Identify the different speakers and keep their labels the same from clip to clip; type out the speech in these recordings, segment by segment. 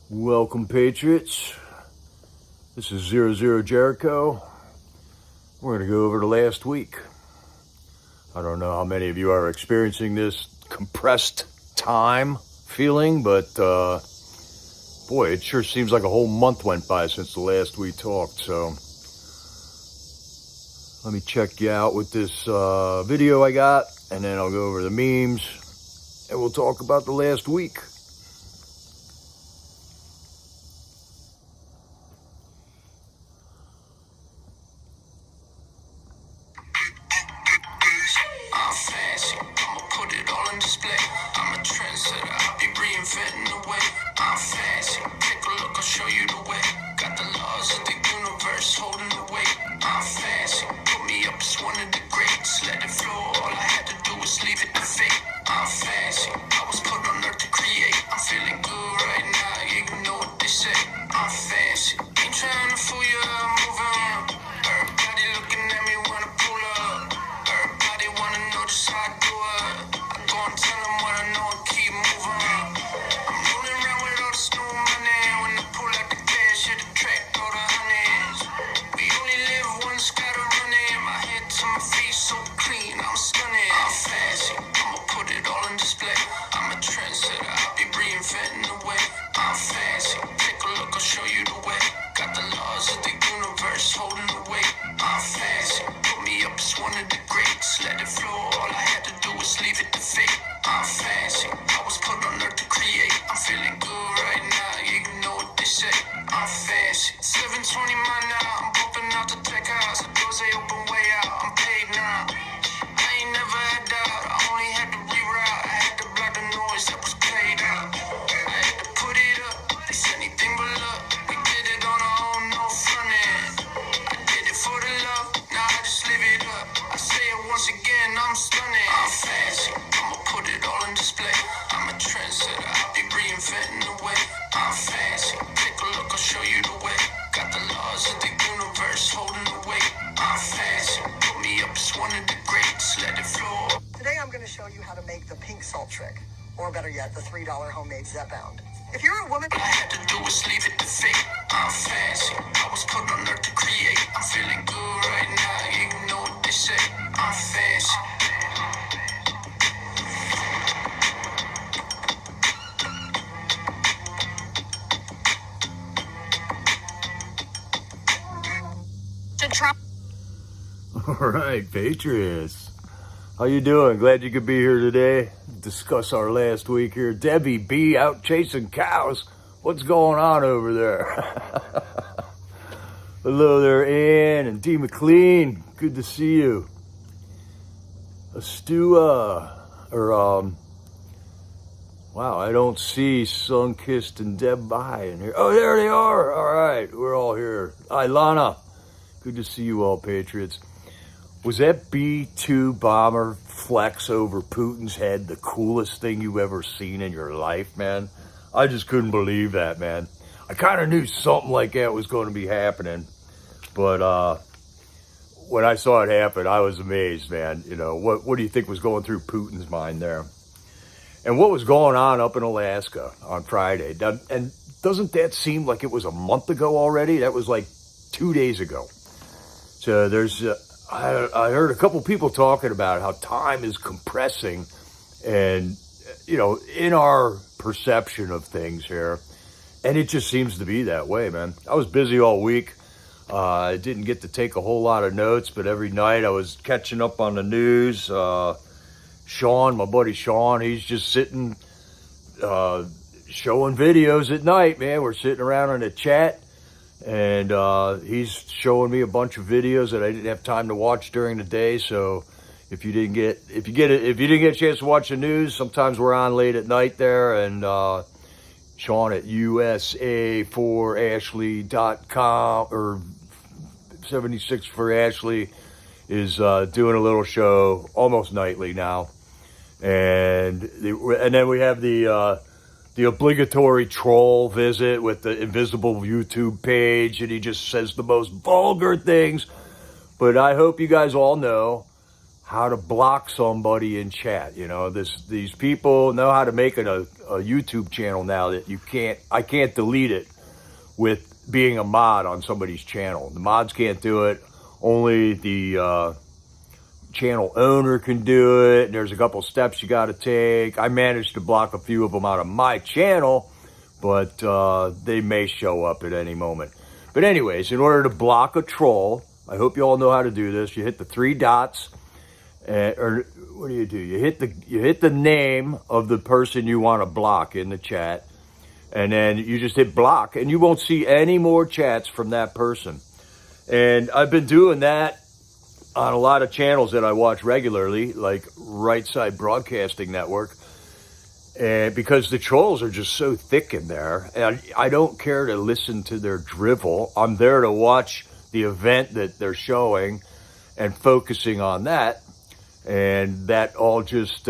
Speaker 1: Welcome, Patriots. This is 00 Jericho. We're going to go over the last week. I don't know how many of you are experiencing this compressed time feeling, but boy, it sure seems like a whole month went by since the last we talked. So let me check you out with this video I got, and then I'll go over the memes, and we'll talk about the last week.
Speaker 2: Trick, or better yet, the $3 homemade Zepbound. If you're a woman, all I had to do was leave it to fate. I'm fancy. I was put on earth to create. I'm feeling good right now. You know what they say. I'm fancy.
Speaker 1: All right, Patriots. How you doing? Glad you could be here today. Discuss our last week here. Debbie B out chasing cows. What's going on over there? Hello there, Ann and D. McLean. Good to see you. Wow, I don't see Sunkissed and Deb By in here. Oh, there they are. All right, we're all here. Hi, Lana. Good to see you all, Patriots. Was that B-2 bomber flex over Putin's head the coolest thing you've ever seen in your life, man? I just couldn't believe that, man. I kind of knew something like that was going to be happening, but when I saw it happen, I was amazed, man. You know, what do you think was going through Putin's mind there? And what was going on up in Alaska on Friday? And doesn't that seem like it was a month ago already? That was like 2 days ago. So there's... I heard a couple people talking about how time is compressing and, you know, in our perception of things here. And it just seems to be that way, man. I was busy all week. I didn't get to take a whole lot of notes, but every night I was catching up on the news. Sean, my buddy Sean, he's just sitting, showing videos at night, man. We're sitting around in a chat. And he's showing me a bunch of videos that I didn't have time to watch during the day. So if you didn't get a chance to watch the news, sometimes we're on late at night there. And Sean at USA4Ashley.com or 76 for Ashley is doing a little show almost nightly now. And then we have the obligatory troll visit with the invisible YouTube page, and he just says the most vulgar things. But I hope you guys all know how to block somebody in chat. You know, these people know how to make it a YouTube channel now that I can't delete it with being a mod on somebody's channel. The mods can't do it. Only the channel owner can do it. There's a couple steps you got to take. I managed to block a few of them out of my channel, but they may show up at any moment. But anyways, in order to block a troll, I hope you all know how to do this. You hit the three dots, or what do? You hit the name of the person you want to block in the chat, and then you just hit block, and you won't see any more chats from that person. And I've been doing that on a lot of channels that I watch regularly, like Right Side Broadcasting Network, and because the trolls are just so thick in there, and I don't care to listen to their drivel. I'm there to watch the event that they're showing and focusing on that, and that all just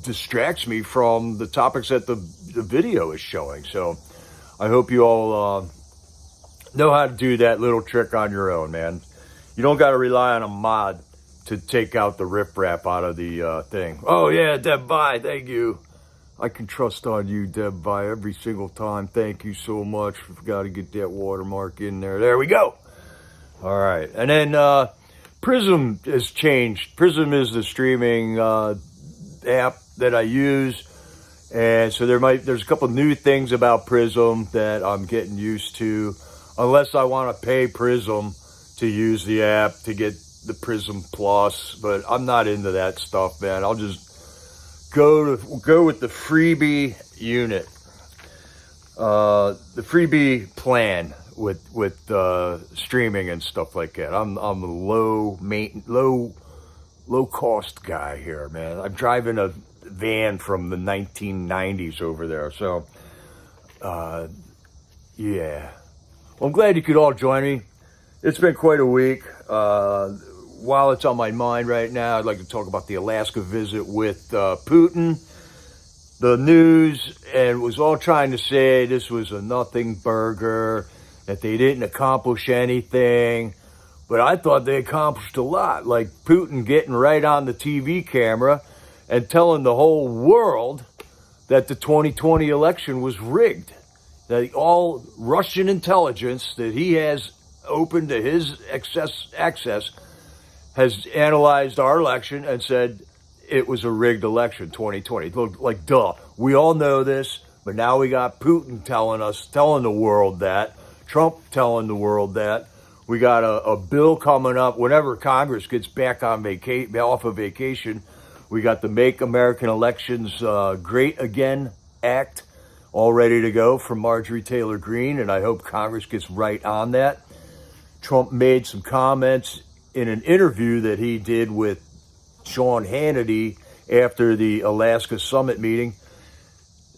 Speaker 1: distracts me from the topics that the video is showing. So I hope you all know how to do that little trick on your own, man. You don't got to rely on a mod to take out the riffraff out of the thing. Oh, yeah, Deb Bye, thank you. I can trust on you, Deb Bye, every single time. Thank you so much. We've got to get that watermark in there. There we go. All right. And then Prism has changed. Prism is the streaming app that I use. And so there's a couple new things about Prism that I'm getting used to, unless I want to pay Prism to use the app to get the Prism Plus, but I'm not into that stuff, man. I'll just go with the freebie unit, the freebie plan with streaming and stuff like that. I'm a low cost guy here, man. I'm driving a van from the 1990s over there, so yeah. Well, I'm glad you could all join me. It's been quite a week. While it's on my mind right now, I'd like to talk about the Alaska visit with Putin. The news and was all trying to say this was a nothing burger, that they didn't accomplish anything. But I thought they accomplished a lot, like Putin getting right on the TV camera and telling the whole world that the 2020 election was rigged. That all Russian intelligence that he has open to his access has analyzed our election and said it was a rigged election, 2020. Like, duh. We all know this, but now we got Putin telling the world that, Trump telling the world that. We got a bill coming up whenever Congress gets back on off of vacation. We got the Make American Elections Great Again Act all ready to go from Marjorie Taylor Greene, and I hope Congress gets right on that. Trump made some comments in an interview that he did with Sean Hannity after the Alaska summit meeting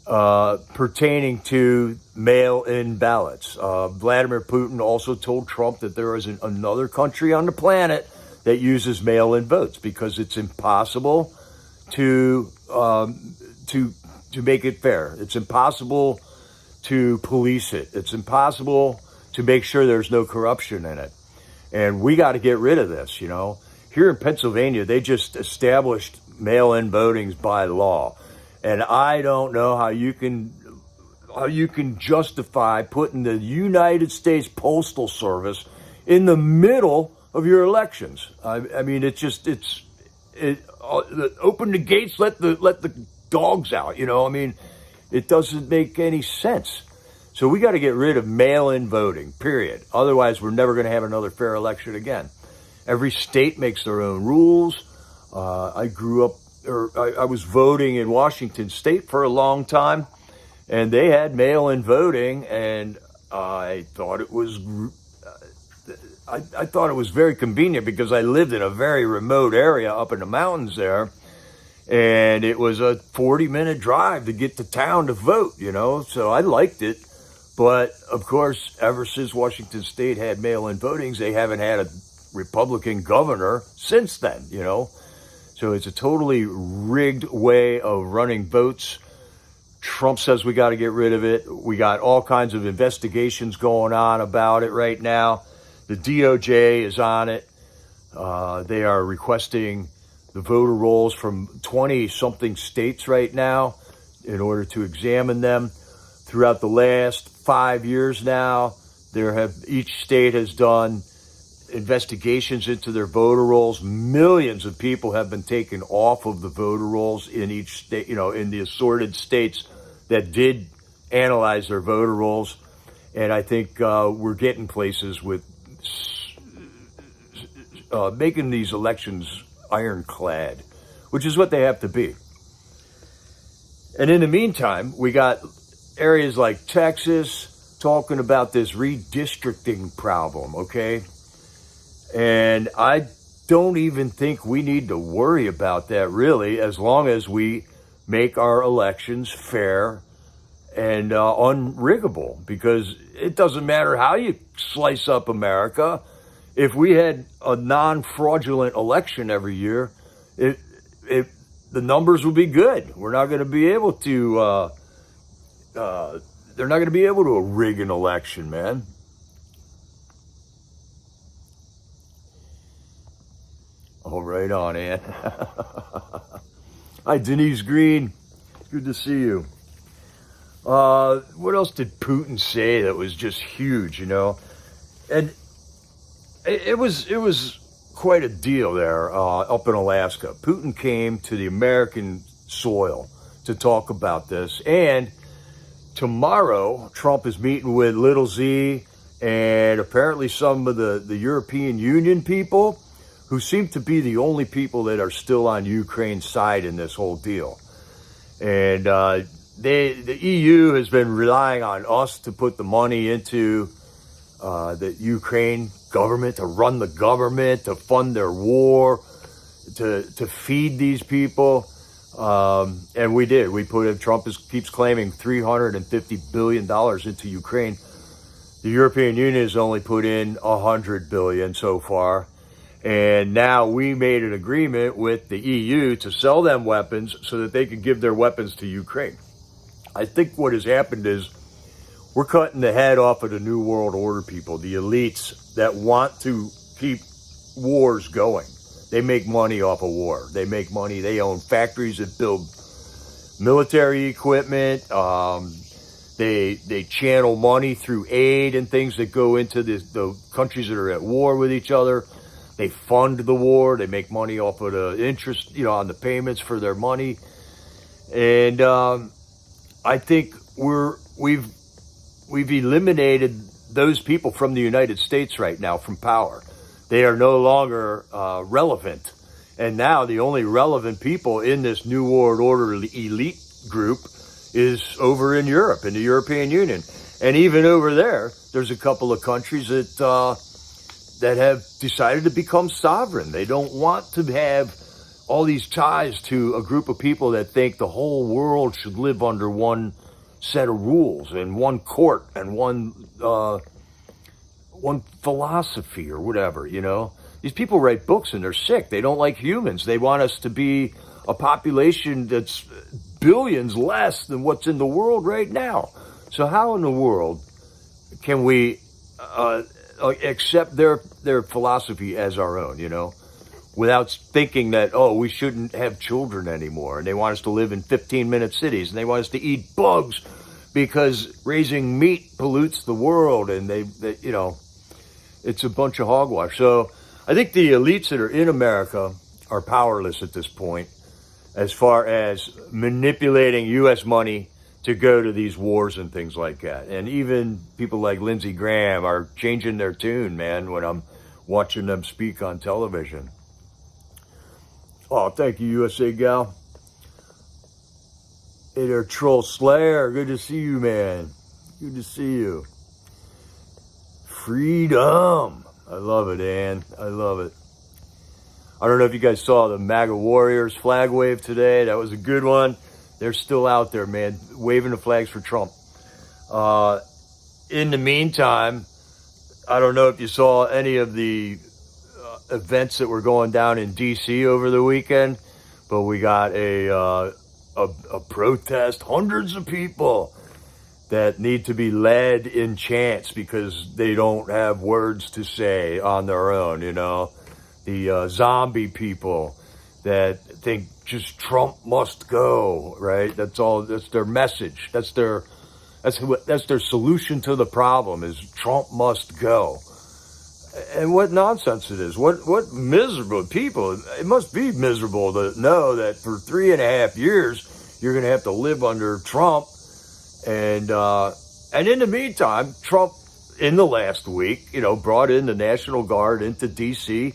Speaker 1: pertaining to mail-in ballots. Vladimir Putin also told Trump that there isn't another country on the planet that uses mail-in votes because it's impossible to make it fair. It's impossible to police it. It's impossible to make sure there's no corruption in it. And we got to get rid of this, you know. Here in Pennsylvania, they just established mail-in voting by law. And I don't know how you can justify putting the United States Postal Service in the middle of your elections. I mean, open the gates, let the dogs out, you know. I mean, it doesn't make any sense. So we got to get rid of mail-in voting, period. Otherwise, we're never going to have another fair election again. Every state makes their own rules. I was voting in Washington State for a long time, and they had mail-in voting, and I thought it was very convenient because I lived in a very remote area up in the mountains there, and it was a 40-minute drive to get to town to vote, you know, so I liked it. But, of course, ever since Washington State had mail-in votings, they haven't had a Republican governor since then, you know. So it's a totally rigged way of running votes. Trump says we got to get rid of it. We got all kinds of investigations going on about it right now. The DOJ is on it. They are requesting the voter rolls from 20-something states right now in order to examine them. Throughout the last 5 years now, each state has done investigations into their voter rolls. Millions of people have been taken off of the voter rolls in each state, in the assorted states that did analyze their voter rolls. And I think we're getting places with making these elections ironclad, which is what they have to be. And in the meantime, we got areas like Texas talking about this redistricting problem, okay? And I don't even think we need to worry about that, really, as long as we make our elections fair and unriggable, because it doesn't matter how you slice up America. If we had a non-fraudulent election every year, the numbers would be good. We're not going to be able to, they're not going to be able to rig an election, man. Oh, right on, Ann. Hi, Denise Green. Good to see you. What else did Putin say that was just huge, And it was quite a deal there up in Alaska. Putin came to the American soil to talk about this. And tomorrow, Trump is meeting with Little Z and apparently some of the European Union people, who seem to be the only people that are still on Ukraine's side in this whole deal. And the EU has been relying on us to put the money into the Ukraine government, to run the government, to fund their war, to feed these people. And we did. We put in, Trump keeps claiming $350 billion into Ukraine. The European Union has only put in $100 billion so far. And now we made an agreement with the EU to sell them weapons so that they could give their weapons to Ukraine. I think what has happened is we're cutting the head off of the New World Order people, the elites that want to keep wars going. They make money off of war. They make money. They own factories that build military equipment. They channel money through aid and things that go into the countries that are at war with each other. They fund the war. They make money off of the interest, on the payments for their money. And I think we've eliminated those people from the United States right now from power. They are no longer relevant. And now the only relevant people in this New World Order elite group is over in Europe, in the European Union. And even over there, there's a couple of countries that have decided to become sovereign. They don't want to have all these ties to a group of people that think the whole world should live under one set of rules and one court and one philosophy or whatever, These people write books and they're sick. They don't like humans. They want us to be a population that's billions less than what's in the world right now. So how in the world can we accept their philosophy as our own, without thinking that, we shouldn't have children anymore. And they want us to live in 15-minute cities, and they want us to eat bugs because raising meat pollutes the world. And they it's a bunch of hogwash. So I think the elites that are in America are powerless at this point as far as manipulating U.S. money to go to these wars and things like that. And even people like Lindsey Graham are changing their tune, man, when I'm watching them speak on television. Oh, thank you, USA Gal. Hey there, Troll Slayer. Good to see you, man. Good to see you. Freedom. I love it, Ann. I love it. I don't know if you guys saw the MAGA Warriors flag wave today. That was a good one. They're still out there, man, waving the flags for Trump. In the meantime, I don't know if you saw any of the events that were going down in D.C. over the weekend, but we got a protest, hundreds of people that need to be led in chants because they don't have words to say on their own, the zombie people that think just Trump must go, right? That's all. That's their message. That's their solution to the problem is Trump must go. And what nonsense it is. What miserable people. It must be miserable to know that for 3.5 years you're going to have to live under Trump. And in the meantime, Trump in the last week, brought in the National Guard into D.C.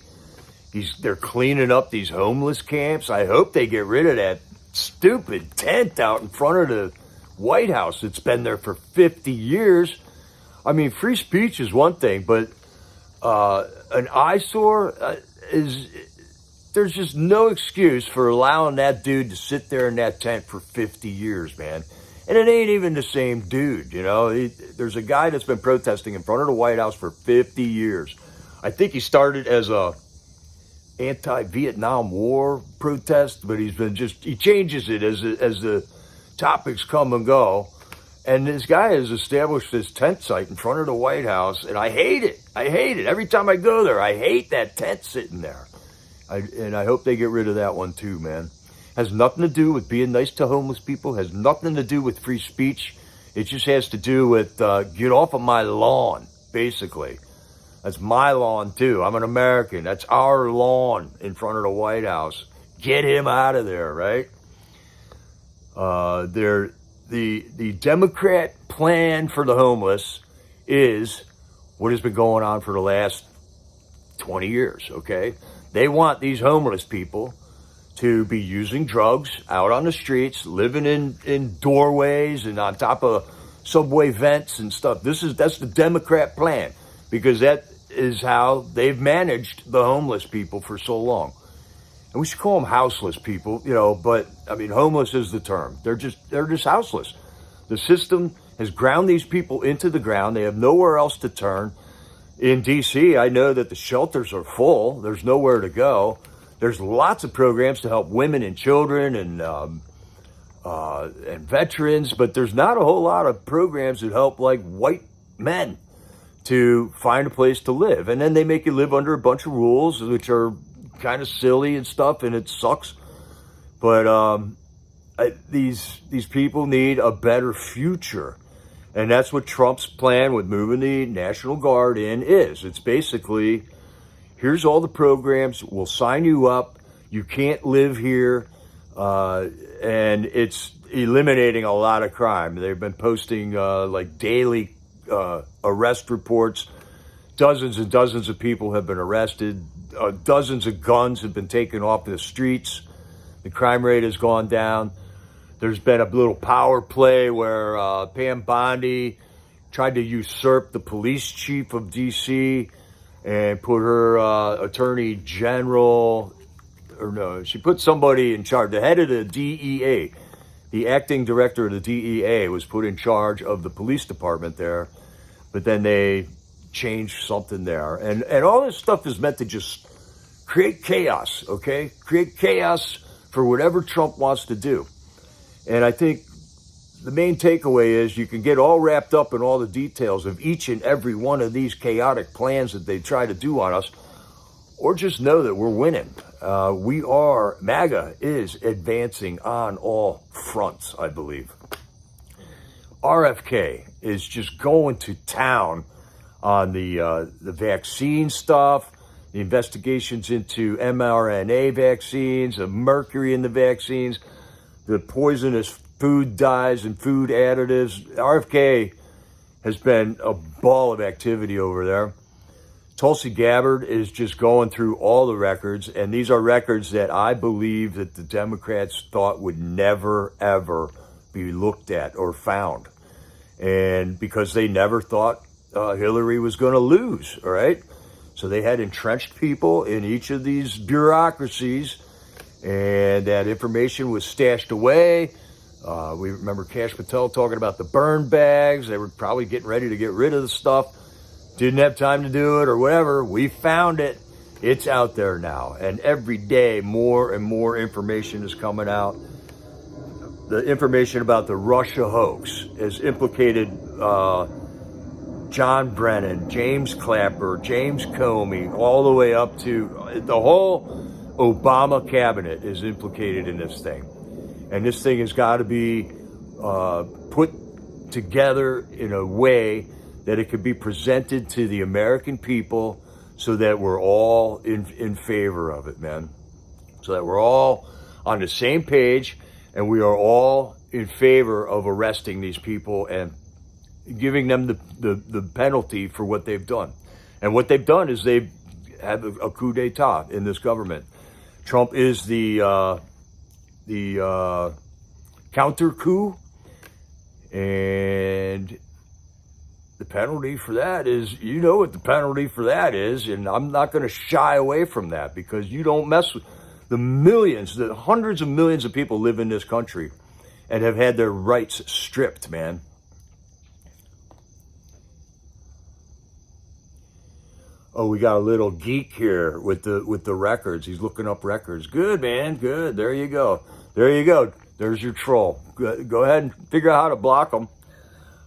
Speaker 1: They're cleaning up these homeless camps. I hope they get rid of that stupid tent out in front of the White House. It's been there for 50 years. I mean, free speech is one thing, but an eyesore there's just no excuse for allowing that dude to sit there in that tent for 50 years, man. And it ain't even the same dude, There's a guy that's been protesting in front of the White House for 50 years. I think he started as a anti-Vietnam War protest, but he changes it as the topics come and go. And this guy has established this tent site in front of the White House, and I hate it. I hate it. Every time I go there, I hate that tent sitting there. And I hope they get rid of that one too, man. Has nothing to do with being nice to homeless people. Has nothing to do with free speech. It just has to do with get off of my lawn, basically. That's my lawn too. I'm an American. That's our lawn in front of the White House. Get him out of there, right? The Democrat plan for the homeless is what has been going on for the last 20 years, okay? They want these homeless people to be using drugs out on the streets, living in doorways and on top of subway vents and stuff. That's the Democrat plan, because that is how they've managed the homeless people for so long. And we should call them houseless people, but I mean, homeless is the term. They're just houseless. The system has ground these people into the ground. They have nowhere else to turn. In D.C., I know that the shelters are full. There's nowhere to go. There's lots of programs to help women and children and veterans, but there's not a whole lot of programs that help like white men to find a place to live. And then they make you live under a bunch of rules, which are kind of silly and stuff, and it sucks. But these people need a better future. And that's what Trump's plan with moving the National Guard in is. It's basically, here's all the programs, we'll sign you up, you can't live here, and it's eliminating a lot of crime. They've been posting like daily arrest reports. Dozens and dozens of people have been arrested. Dozens of guns have been taken off the streets. The crime rate has gone down. There's been a little power play where Pam Bondi tried to usurp the police chief of D.C. and put her attorney general, or no, she put somebody in charge. The head of the DEA, the acting director of the DEA was put in charge of the police department there, but then they changed something there. And all this stuff is meant to just create chaos, okay? Create chaos for whatever Trump wants to do. And I think the main takeaway is you can get all wrapped up in all the details of each and every one of these chaotic plans that they try to do on us, or just know that we're winning. MAGA is advancing on all fronts, I believe. RFK is just going to town on the vaccine stuff, the investigations into mRNA vaccines, the mercury in the vaccines, the poisonous food dyes and food additives. RFK has been a ball of activity over there. Tulsi Gabbard is just going through all the records, and these are records that I believe that the Democrats thought would never, ever be looked at or found. And because they never thought Hillary was going to lose, all right? So they had entrenched people in each of these bureaucracies, and that information was stashed away. We remember Kash Patel talking about the burn bags. They were probably getting ready to get rid of the stuff. Didn't have time to do it or whatever. We found it. It's out there now. And every day, more and more information is coming out. The information about the Russia hoax has implicated John Brennan, James Clapper, James Comey, all the way up to the whole Obama cabinet is implicated in this thing. And this thing has got to be put together in a way that it could be presented to the American people so that we're all in favor of it, man. So that we're all on the same page and we are all in favor of arresting these people and giving them the penalty for what they've done. And what they've done is they've had a coup d'etat in this government. Trump is the counter coup, and the penalty for that is, you know what the penalty for that is, and I'm not going to shy away from that, because you don't mess with the millions, the hundreds of millions of people live in this country and have had their rights stripped, man. Oh, we got a little geek here with the records. He's looking up records. Good, man. Good. There you go. There you go. There's your troll. Go ahead and figure out how to block them.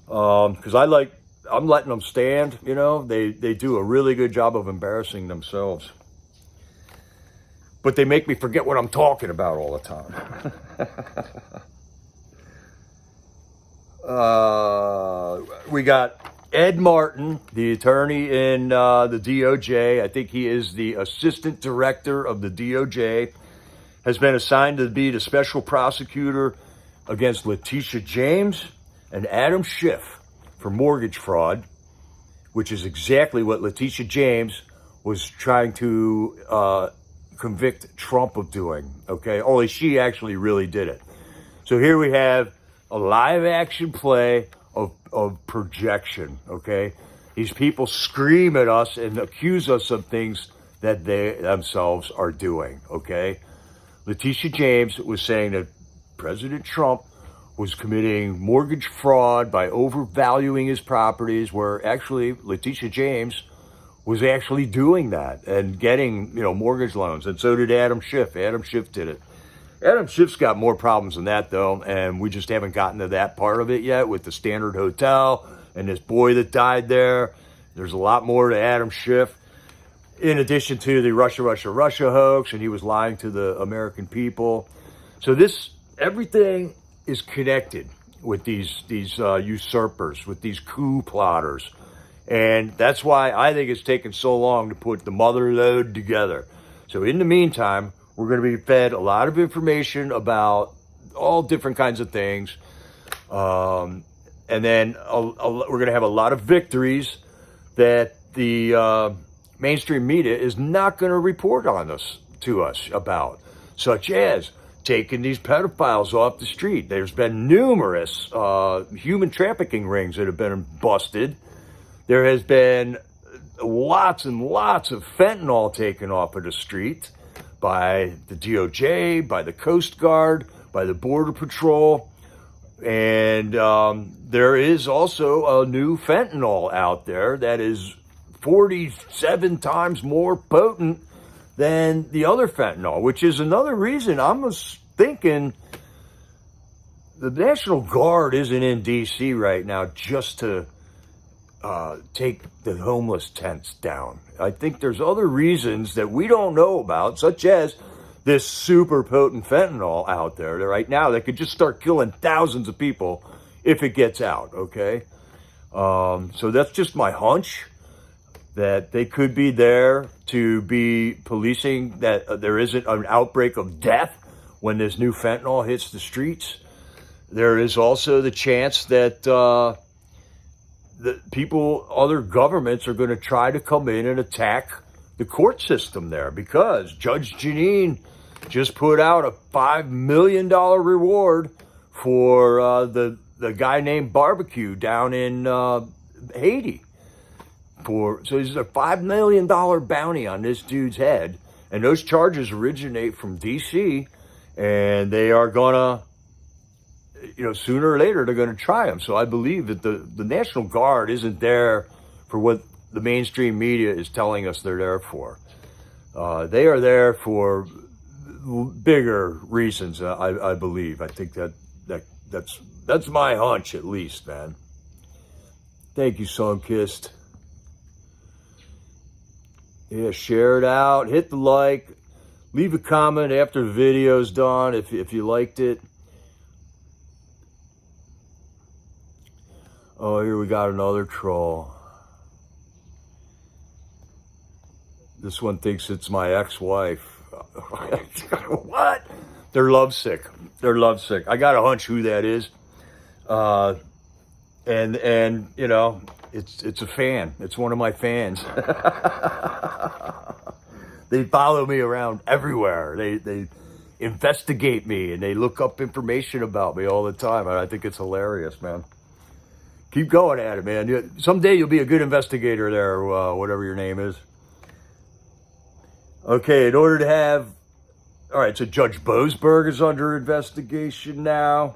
Speaker 1: Because I'm letting them stand. You know, they do a really good job of embarrassing themselves. But they make me forget what I'm talking about all the time. We got Ed Martin, the attorney in the DOJ. I think he is the assistant director of the DOJ, has been assigned to be the special prosecutor against Letitia James and Adam Schiff for mortgage fraud, which is exactly what Letitia James was trying to convict Trump of doing, okay? Only she actually really did it. So here we have a live action play of projection, okay? These people scream at us and accuse us of things that they themselves are doing, okay? Letitia James was saying that President Trump was committing mortgage fraud by overvaluing his properties, where actually Letitia James was actually doing that and getting, mortgage loans. And so did Adam Schiff. Adam Schiff did it. Adam Schiff's got more problems than that, though, and we just haven't gotten to that part of it yet with the Standard Hotel and this boy that died there. There's a lot more to Adam Schiff, in addition to the Russia hoax, and he was lying to the American people. So everything is connected with these usurpers, with these coup plotters. And that's why I think it's taken so long to put the mother lode together. So in the meantime, we're going to be fed a lot of information about all different kinds of things. And then we're going to have a lot of victories that the mainstream media is not going to report on to us about, such as taking these pedophiles off the street. There's been numerous human trafficking rings that have been busted. There has been lots and lots of fentanyl taken off of the street by the DOJ, by the Coast Guard, by the Border Patrol. And there is also a new fentanyl out there that is 47 times more potent than the other fentanyl, which is another reason I'm thinking the National Guard isn't in D.C. right now just to take the homeless tents down. I think there's other reasons that we don't know about, such as this super potent fentanyl out there right now that could just start killing thousands of people if it gets out, okay? So that's just my hunch, that they could be there to be policing that there isn't an outbreak of death when this new fentanyl hits the streets. There is also the chance that other governments are going to try to come in and attack the court system there, because Judge Jeanine just put out a $5 million reward for the guy named Barbecue down in Haiti. So there's a $5 million bounty on this dude's head, and those charges originate from D.C., and they are going to, sooner or later, they're going to try him. So I believe that the National Guard isn't there for what the mainstream media is telling us they're there for. They are there for bigger reasons, I believe. I think that's my hunch, at least, man. Thank you, Sunkissed. Yeah, share it out. Hit the like. Leave a comment after the video's done if you liked it. Oh, here we got another troll. This one thinks it's my ex-wife. What? They're lovesick. They're lovesick. I got a hunch who that is. And you know, it's a fan. It's one of my fans. They follow me around everywhere. They investigate me and they look up information about me all the time. And I think it's hilarious, man. Keep going at it, man. Someday you'll be a good investigator there, whatever your name is. Okay, in order to have... All right, so Judge Boasberg is under investigation now.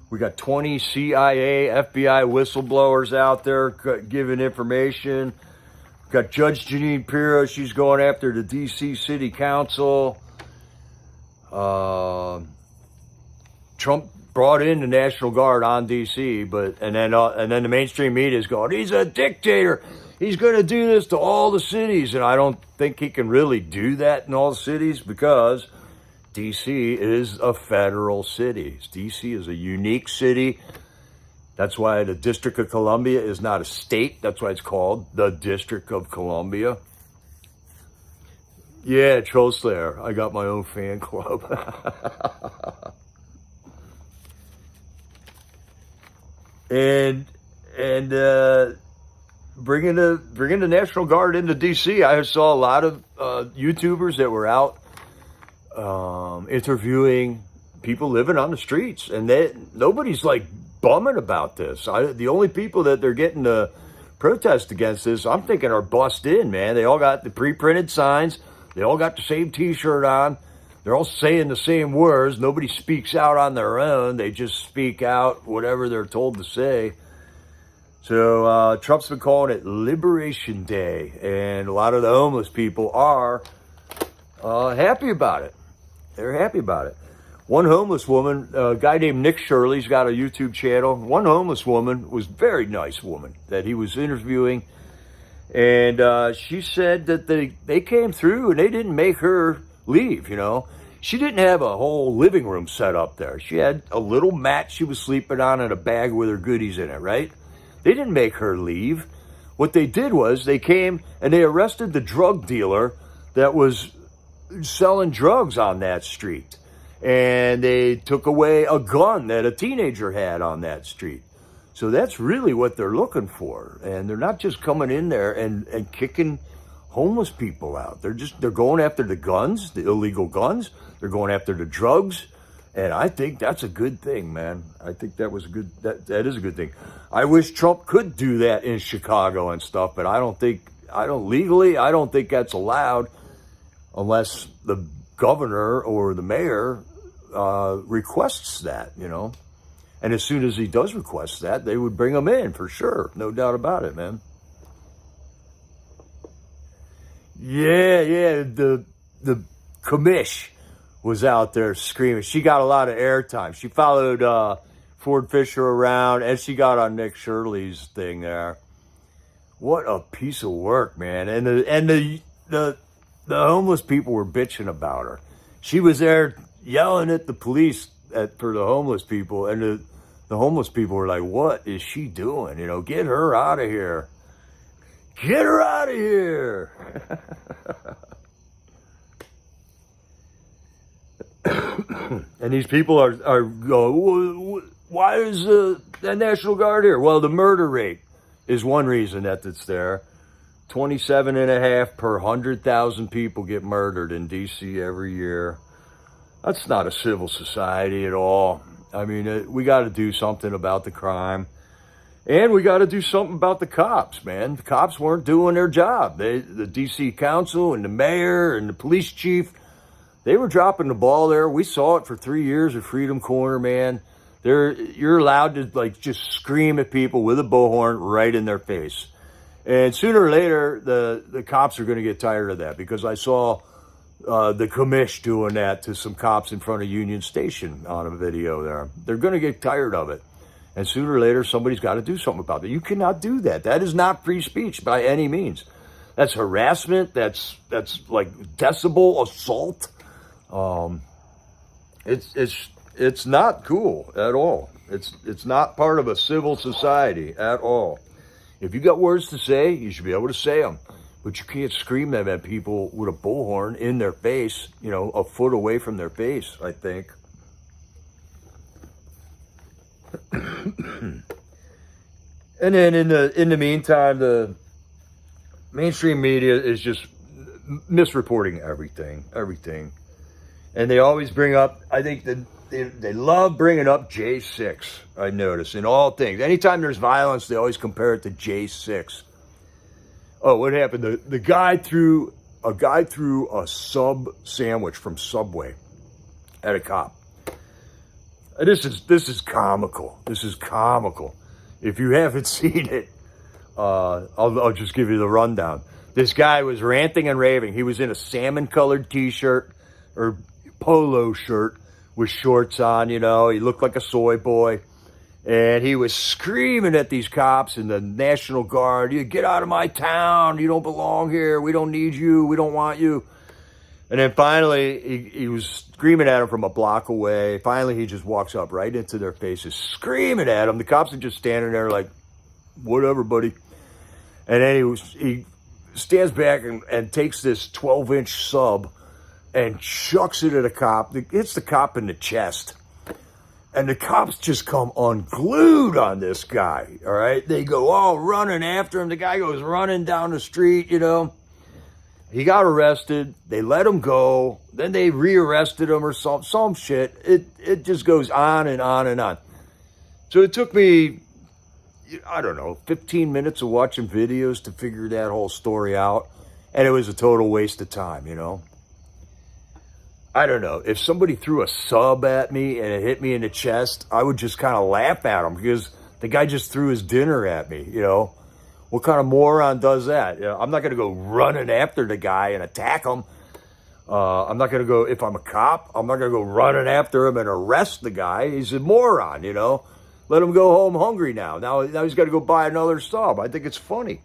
Speaker 1: We got 20 CIA, FBI whistleblowers out there giving information. Got Judge Jeanine Pirro. She's going after the D.C. City Council. Trump brought in the National Guard on D.C., and then the mainstream media is going, he's a dictator. He's going to do this to all the cities, and I don't think he can really do that in all the cities because D.C. is a federal city. D.C. is a unique city. That's why the District of Columbia is not a state. That's why it's called the District of Columbia. Yeah, Troll Slayer. I got my own fan club. and bringing the National Guard into D.C., I saw a lot of YouTubers that were out interviewing people living on the streets, and nobody's like bumming about this. The only people that they're getting to protest against this, I'm thinking, are bussed in, man. They all got the pre-printed signs. They all got the same T-shirt on. They're all saying the same words. Nobody speaks out on their own. They just speak out whatever they're told to say. So Trump's been calling it Liberation Day, and a lot of the homeless people are happy about it. They're happy about it. One homeless woman, a guy named Nick Shirley's got a YouTube channel. One homeless woman was a very nice woman that he was interviewing. And she said that they came through and they didn't make her leave, you know. She didn't have a whole living room set up there. She had a little mat she was sleeping on and a bag with her goodies in it, right? They didn't make her leave. What they did was they came and they arrested the drug dealer that was selling drugs on that street. And they took away a gun that a teenager had on that street. So that's really what they're looking for. And they're not just coming in there and kicking homeless people out. They're going after the guns, the illegal guns. They're going after the drugs. And I think that's a good thing, man. I think that is a good thing. I wish Trump could do that in Chicago and stuff, but I don't think that's allowed unless the governor or the mayor requests that, you know. And as soon as he does request that, they would bring him in for sure. No doubt about it, man. Yeah, the commish was out there screaming. She got a lot of airtime. She followed Ford Fisher around, and she got on Nick Shirley's thing there. What a piece of work, man. And the homeless people were bitching about her. She was there yelling at the police for the homeless people, and the homeless people were like, what is she doing? You know, get her out of here. Get her out of here. And these people are going, why is the National Guard here? Well, the murder rate is one reason that it's there. 27.5 per 100,000 people get murdered in D.C. every year. That's not a civil society at all. I mean, we got to do something about the crime. And we got to do something about the cops, man. The cops weren't doing their job. The D.C. council and the mayor and the police chief, they were dropping the ball there. We saw it for 3 years at Freedom Corner, man. You're allowed to, like, just scream at people with a bullhorn right in their face. And sooner or later, the cops are going to get tired of that, because I saw the commish doing that to some cops in front of Union Station on a video there. They're going to get tired of it. And sooner or later, somebody's got to do something about it. You cannot do that. That is not free speech by any means. That's harassment. That's like decibel assault. It's not cool at all. It's not part of a civil society at all. If you got words to say, you should be able to say them. But you can't scream them at people with a bullhorn in their face, you know, a foot away from their face, I think. And then in the meantime, the mainstream media is just misreporting everything. And they always bring up, I think that they love bringing up J6, I notice, in all things. Anytime there's violence, they always compare it to J6. Oh, what happened? The guy threw a sub sandwich from Subway at a cop. This is comical. This is comical. If you haven't seen it, I'll just give you the rundown. This guy was ranting and raving. He was in a salmon-colored T-shirt or polo shirt with shorts on. You know, he looked like a soy boy. And he was screaming at these cops and the National Guard, "You get out of my town. You don't belong here. We don't need you. We don't want you." And then finally, he was screaming at him from a block away. Finally, he just walks up right into their faces, screaming at them. The cops are just standing there like, "Whatever, buddy." And then he stands back and takes this 12-inch sub and chucks it at a cop. It hits the cop in the chest. And the cops just come unglued on this guy, all right? They go all running after him. The guy goes running down the street, you know. He got arrested. They let him go. Then they rearrested him or some shit. It just goes on and on and on. So it took me, I don't know, 15 minutes of watching videos to figure that whole story out. And it was a total waste of time, you know. I don't know. If somebody threw a sub at me and it hit me in the chest, I would just kind of laugh at him because the guy just threw his dinner at me, you know. What kind of moron does that? You know, I'm not going to go running after the guy and attack him. I'm not going to go, if I'm a cop, I'm not going to go running after him and arrest the guy. He's a moron, you know. Let him go home hungry now. Now he's got to go buy another sub. I think it's funny.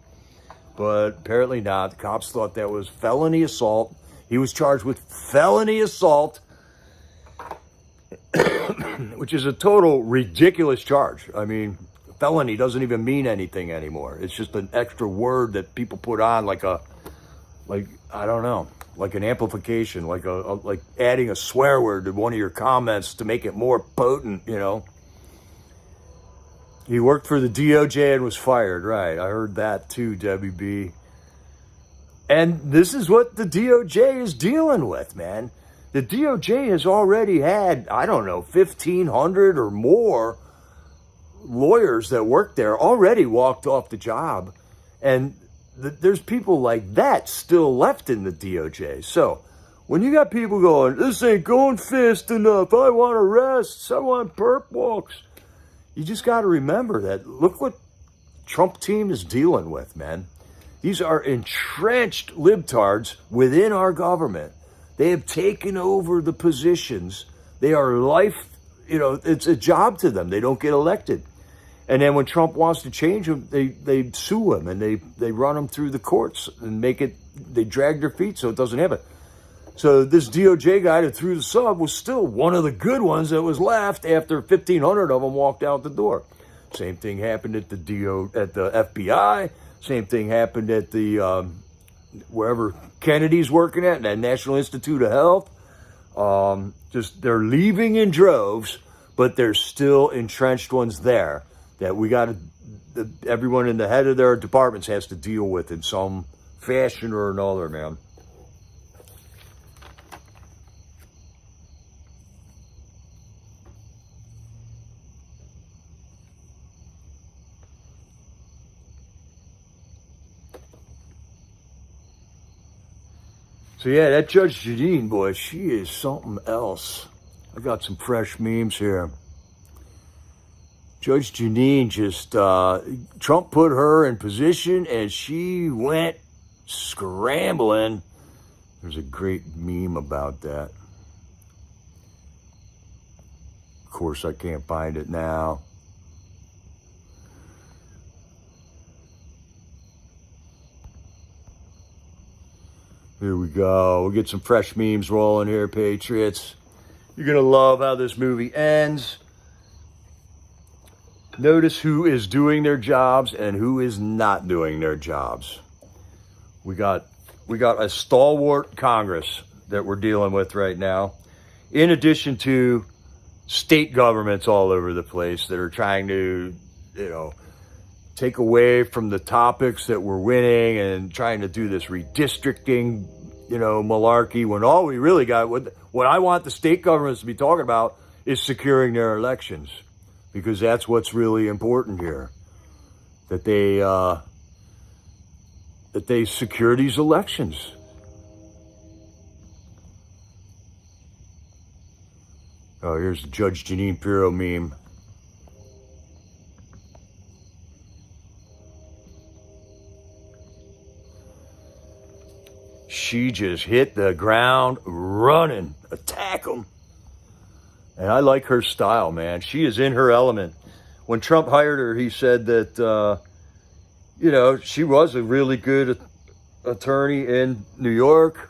Speaker 1: But apparently not. The cops thought that was felony assault. He was charged with felony assault, which is a total ridiculous charge. I mean, felony doesn't even mean anything anymore. It's just an extra word that people put on like I don't know, like an amplification, like adding a swear word to one of your comments to make it more potent, you know. He worked for the DOJ and was fired, right? I heard that too, WB. And this is what the DOJ is dealing with, man. The DOJ has already had, I don't know, 1,500 or more lawyers that work there already walked off the job. And there's people like that still left in the DOJ. So when you got people going, "This ain't going fast enough. I want arrests. I want perp walks." You just got to remember that. Look what Trump team is dealing with, man. These are entrenched libtards within our government. They have taken over the positions. They are life, you know, it's a job to them. They don't get elected. And then when Trump wants to change them, they sue him and they run him through the courts and they drag their feet so it doesn't happen. So this DOJ guy that threw the sub was still one of the good ones that was left after 1,500 of them walked out the door. Same thing happened at the FBI. Same thing happened at the wherever Kennedy's working at, that National Institute of Health. Just they're leaving in droves, but there's still entrenched ones there that we got to. Everyone in the head of their departments has to deal with in some fashion or another, man. So yeah, that Judge Jeanine, boy, she is something else. I got some fresh memes here. Judge Jeanine just, Trump put her in position and she went scrambling. There's a great meme about that. Of course, I can't find it now. Here we go. We'll get some fresh memes rolling here, Patriots. You're going to love how this movie ends. Notice who is doing their jobs and who is not doing their jobs. We got a stalwart Congress that we're dealing with right now, in addition to state governments all over the place that are trying to, take away from the topics that we're winning and trying to do this redistricting, malarkey, when all we really got, what I want the state governments to be talking about is securing their elections, because that's what's really important here, that they secure these elections. Oh, here's the Judge Jeanine Pirro meme. She just hit the ground running. Attack them. And I like her style, man. She is in her element. When Trump hired her, he said that, she was a really good attorney in New York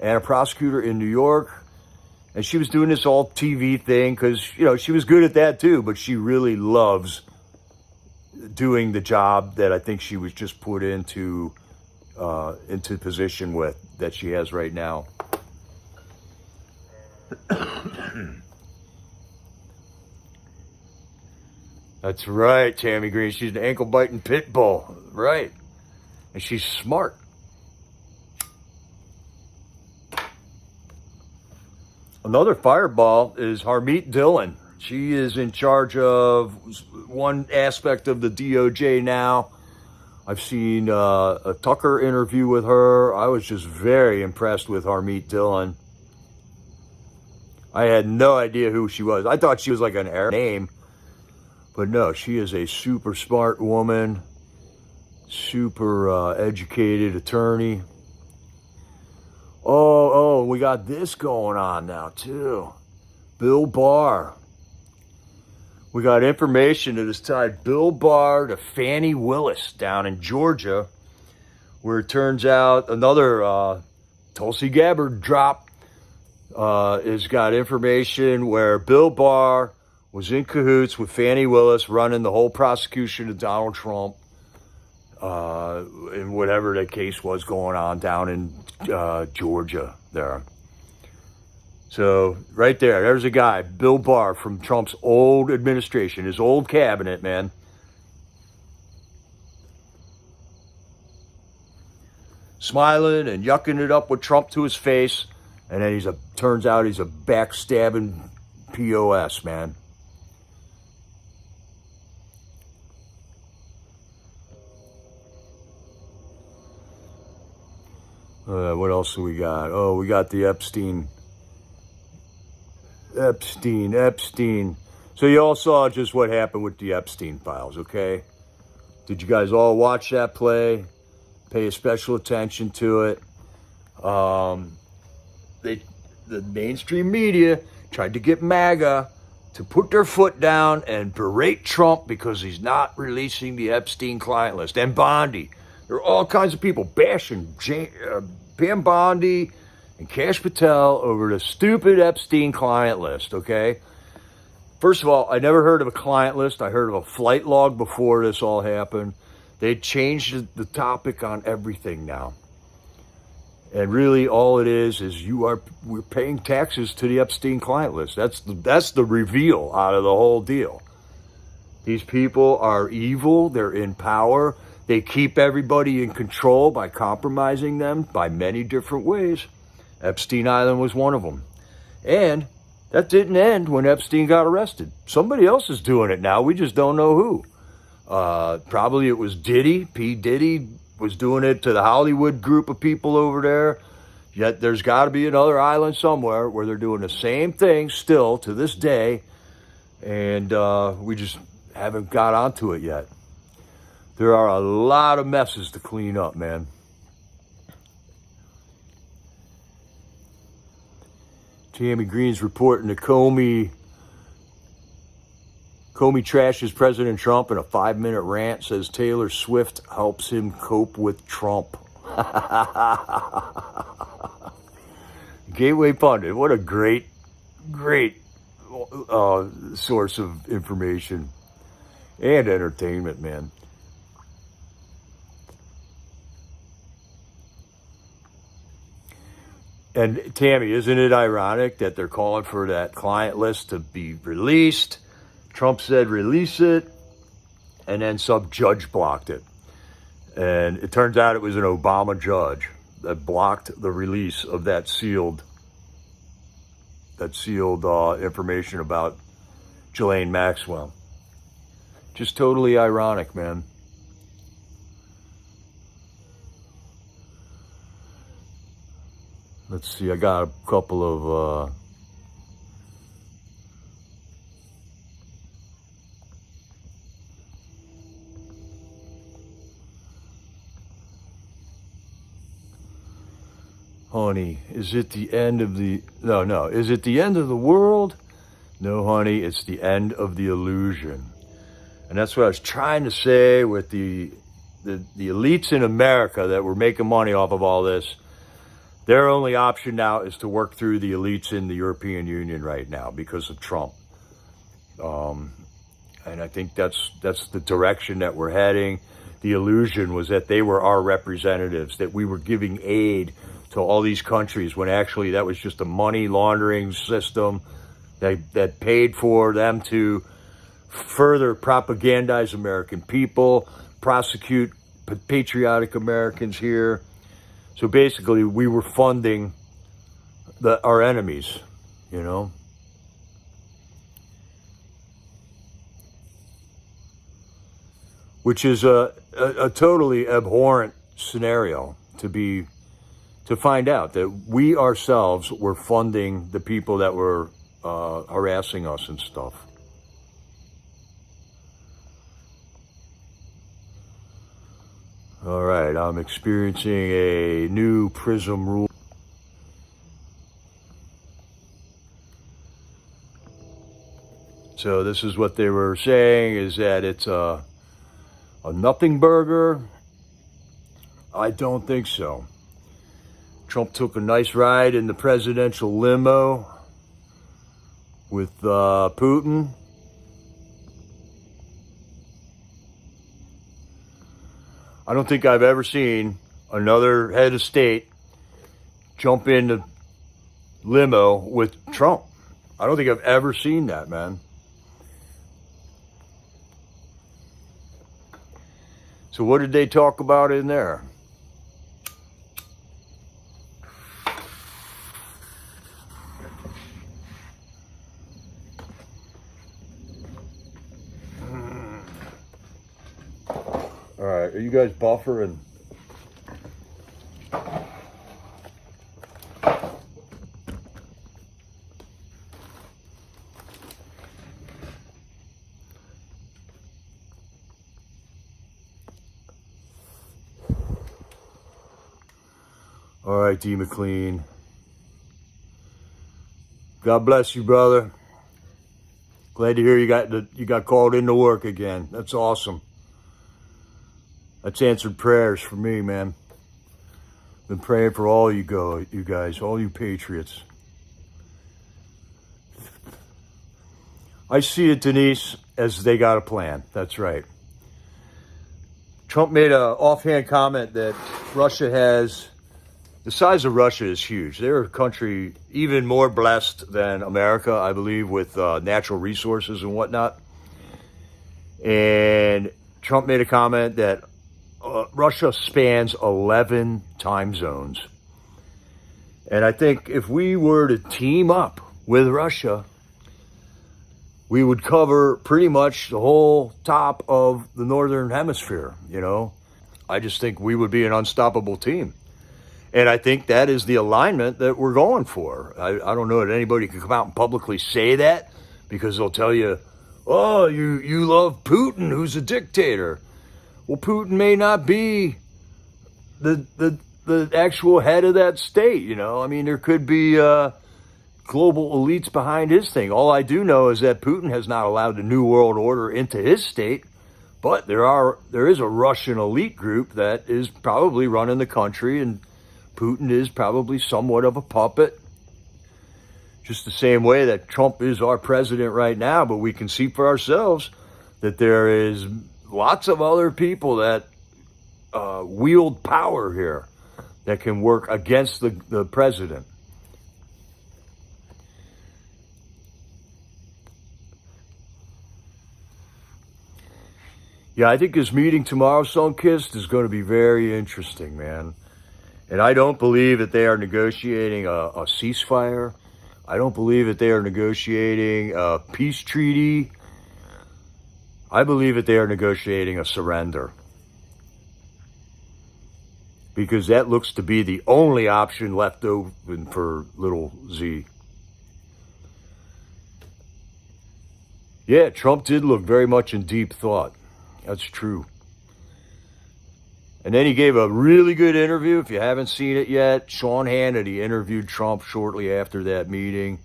Speaker 1: and a prosecutor in New York. And she was doing this all TV thing because, she was good at that too. But she really loves doing the job that I think she was just put into position with, that she has right now. That's right, Tammy Green. She's an ankle-biting pit bull. Right. And she's smart. Another fireball is Harmeet Dillon. She is in charge of one aspect of the DOJ now. I've seen a Tucker interview with her. I was just very impressed with Harmeet Dillon. I had no idea who she was. I thought she was like an Arab name. But no, she is a super smart woman, super educated attorney. Oh, we got this going on now, too. Bill Barr. We got information that has tied Bill Barr to Fani Willis down in Georgia, where it turns out another Tulsi Gabbard drop has got information where Bill Barr was in cahoots with Fani Willis running the whole prosecution of Donald Trump in whatever the case was going on down in Georgia there. So right there's a guy, Bill Barr, from Trump's old administration, his old cabinet, man. Smiling and yucking it up with Trump to his face. And then turns out he's a backstabbing POS, man. What else do we got? Oh, we got the Epstein. So you all saw just what happened with the Epstein files, okay? Did you guys all watch that play? Pay special attention to it. The mainstream media tried to get MAGA to put their foot down and berate Trump because he's not releasing the Epstein client list. And Bondi. There are all kinds of people bashing Pam Bondi and Kash Patel over the stupid Epstein client list, okay? First of all, I never heard of a client list. I heard of a flight log before this all happened. They changed the topic on everything now. And really all it is we're paying taxes to the Epstein client list. That's the reveal out of the whole deal. These people are evil. They're in power. They keep everybody in control by compromising them by many different ways. Epstein Island was one of them. And that didn't end when Epstein got arrested. Somebody else is doing it now. We just don't know who. Probably it was Diddy. P. Diddy was doing it to the Hollywood group of people over there. Yet there's got to be another island somewhere where they're doing the same thing still to this day. And we just haven't got onto it yet. There are a lot of messes to clean up, man. Tammy Green's reporting that Comey trashes President Trump in a 5-minute rant, says Taylor Swift helps him cope with Trump. Gateway Pundit. What a great source of information and entertainment, man. And Tammy, isn't it ironic that they're calling for that client list to be released? Trump said release it, and then some judge blocked it. And it turns out it was an Obama judge that blocked the release of that sealed information about Ghislaine Maxwell. Just totally ironic, man. Let's see, I got a couple of honey, is it the end of the... No. Is it the end of the world? No, honey, it's the end of the illusion. And that's what I was trying to say with the elites in America that were making money off of all this. Their only option now is to work through the elites in the European Union right now because of Trump. And I think that's the direction that we're heading. The illusion was that they were our representatives, that we were giving aid to all these countries when actually that was just a money laundering system that paid for them to further propagandize American people, prosecute patriotic Americans here. So basically, we were funding our enemies, you know. Which is a totally abhorrent scenario to find out that we ourselves were funding the people that were harassing us and stuff. All right, I'm experiencing a new prism rule. So this is what they were saying, is that it's a nothing burger. I don't think so. Trump took a nice ride in the presidential limo with Putin. I don't think I've ever seen another head of state jump in the limo with Trump. I don't think I've ever seen that, man. So what did they talk about in there? All right, are you guys buffering? All right, D. McLean. God bless you, brother. Glad to hear you got called into work again. That's awesome. That's answered prayers for me, man. Been praying for all you guys, all you patriots. I see it, Denise, as they got a plan. That's right. Trump made an offhand comment that the size of Russia is huge. They're a country even more blessed than America, I believe, with natural resources and whatnot. And Trump made a comment that Russia spans 11 time zones. And I think if we were to team up with Russia, we would cover pretty much the whole top of the northern hemisphere, you know. I just think we would be an unstoppable team. And I think that is the alignment that we're going for. I don't know that anybody can come out and publicly say that, because they'll tell you, oh, you love Putin, who's a dictator. Well, Putin may not be the actual head of that state, you know. I mean, there could be global elites behind his thing. All I do know is that Putin has not allowed the New World Order into his state, But there is a Russian elite group that is probably running the country, and Putin is probably somewhat of a puppet. Just the same way that Trump is our president right now, but we can see for ourselves that there is lots of other people that wield power here that can work against the president. Yeah, I think this meeting tomorrow, Sunkist, is going to be very interesting, man. And I don't believe that they are negotiating a ceasefire. I don't believe that they are negotiating a peace treaty. I believe that they are negotiating a surrender. Because that looks to be the only option left open for little Z. Yeah, Trump did look very much in deep thought. That's true. And then he gave a really good interview. If you haven't seen it yet, Sean Hannity interviewed Trump shortly after that meeting.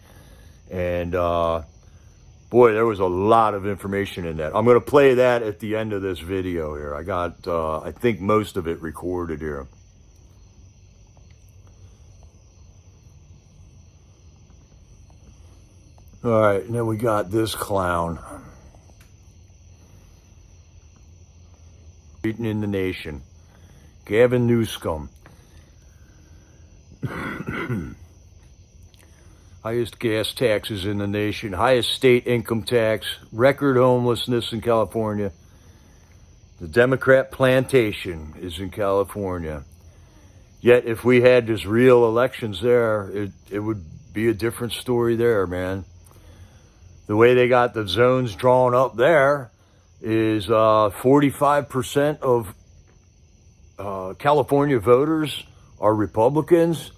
Speaker 1: And boy, there was a lot of information in that. I'm going to play that at the end of this video here. I got, I think, most of it recorded here. All right, and then we got this clown. Beaten in the nation. Gavin Newsom. Highest gas taxes in the nation, highest state income tax, record homelessness in California. The Democrat plantation is in California. Yet if we had just real elections there, it would be a different story there, man. The way they got the zones drawn up there is 45% of California voters are Republicans,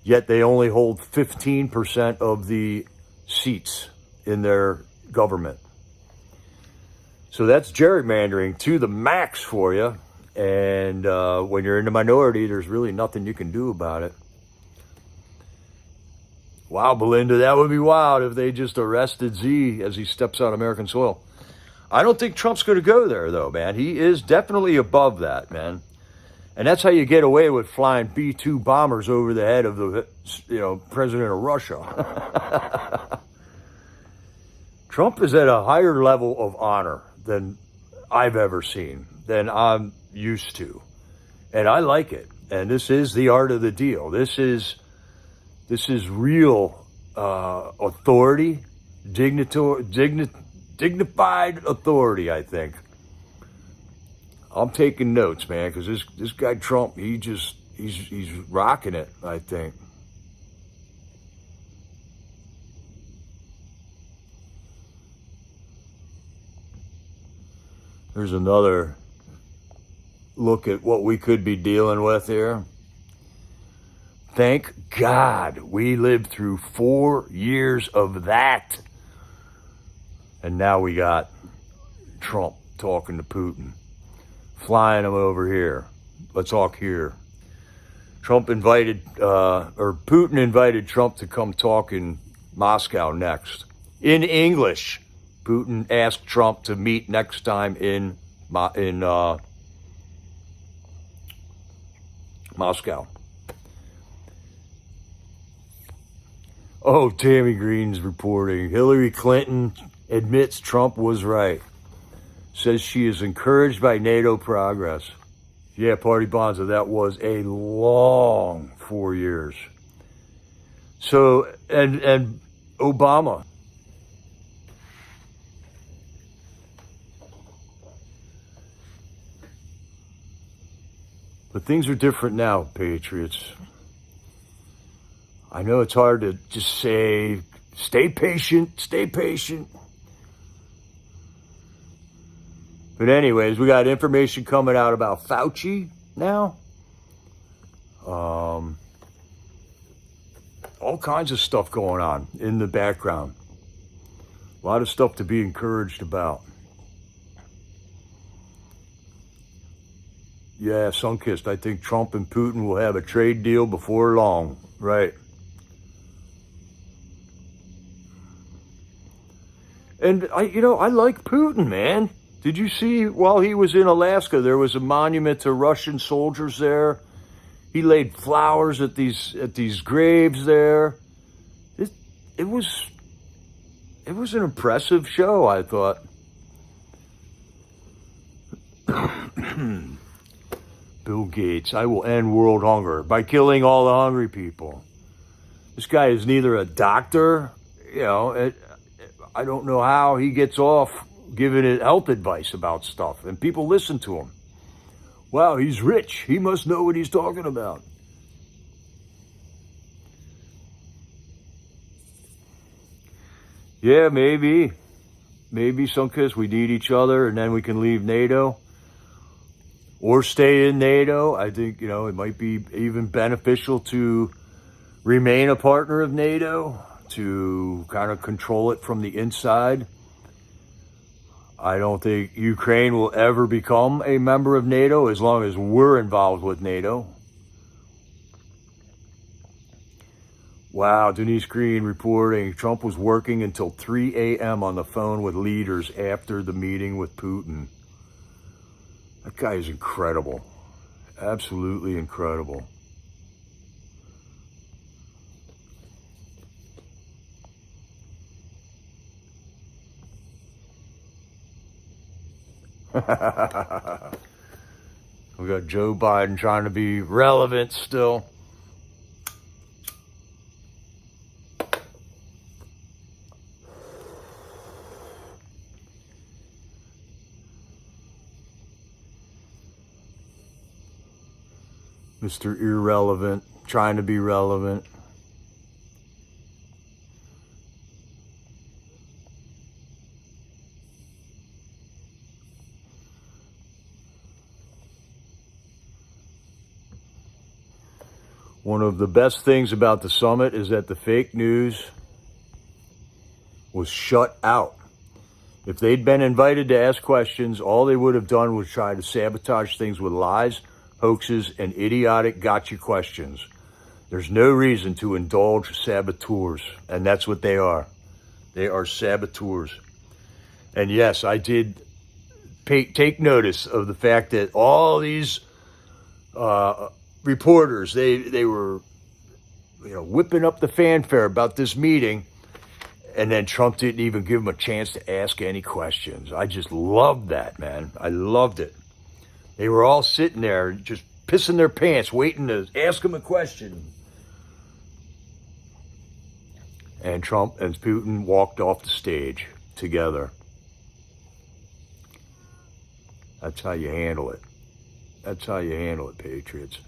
Speaker 1: yet they only hold 15% of the seats in their government. So that's gerrymandering to the max for you. And when you're in the minority, there's really nothing you can do about it. Wow, Belinda, that would be wild if they just arrested Z as he steps on American soil. I don't think Trump's going to go there, though, man. He is definitely above that, man. And that's how you get away with flying B-2 bombers over the head of the, president of Russia. Trump is at a higher level of honor than I've ever seen, than I'm used to. And I like it. And this is the art of the deal. This is real authority, dignified authority, I think. I'm taking notes, man, because this guy Trump, he's rocking it, I think. There's another look at what we could be dealing with here. Thank God we lived through 4 years of that. And now we got Trump talking to Putin, flying him over here. Let's talk here. Putin invited Trump to come talk in Moscow next. In English, Putin asked Trump to meet next time in Moscow. Oh, Tammy Green's reporting. Hillary Clinton admits Trump was right. Says she is encouraged by NATO progress. Yeah, Party Bonza, that was a long 4 years. So, and Obama. But things are different now, Patriots. I know it's hard to just say, stay patient, stay patient. But anyways, we got information coming out about Fauci now. All kinds of stuff going on in the background. A lot of stuff to be encouraged about. Yeah, Sunkist, I think Trump and Putin will have a trade deal before long. Right. And I like Putin, man. Did you see while he was in Alaska, there was a monument to Russian soldiers there? He laid flowers at these graves there. It was an impressive show, I thought. Bill Gates, I will end world hunger by killing all the hungry people. This guy is neither a doctor, I don't know how he gets off giving it health advice about stuff, and people listen to him. Wow, he's rich. He must know what he's talking about. Yeah, maybe some kids, we need each other, and then we can leave NATO or stay in NATO. I think, it might be even beneficial to remain a partner of NATO, to kind of control it from the inside. I don't think Ukraine will ever become a member of NATO as long as we're involved with NATO. Wow, Denise Green reporting Trump was working until 3 a.m. on the phone with leaders after the meeting with Putin. That guy is incredible. Absolutely incredible. We got Joe Biden trying to be relevant still. Mr. Irrelevant, trying to be relevant. One of the best things about the summit is that the fake news was shut out. If they'd been invited to ask questions, all they would have done was try to sabotage things with lies, hoaxes, and idiotic gotcha questions. There's no reason to indulge saboteurs, and that's what they are. They are saboteurs. And yes, I did take notice of the fact that all these reporters, they were whipping up the fanfare about this meeting, and then Trump didn't even give them a chance to ask any questions. I just loved that, man. I loved it. They were all sitting there just pissing their pants, waiting to ask him a question. And Trump and Putin walked off the stage together. That's how you handle it. That's how you handle it, Patriots.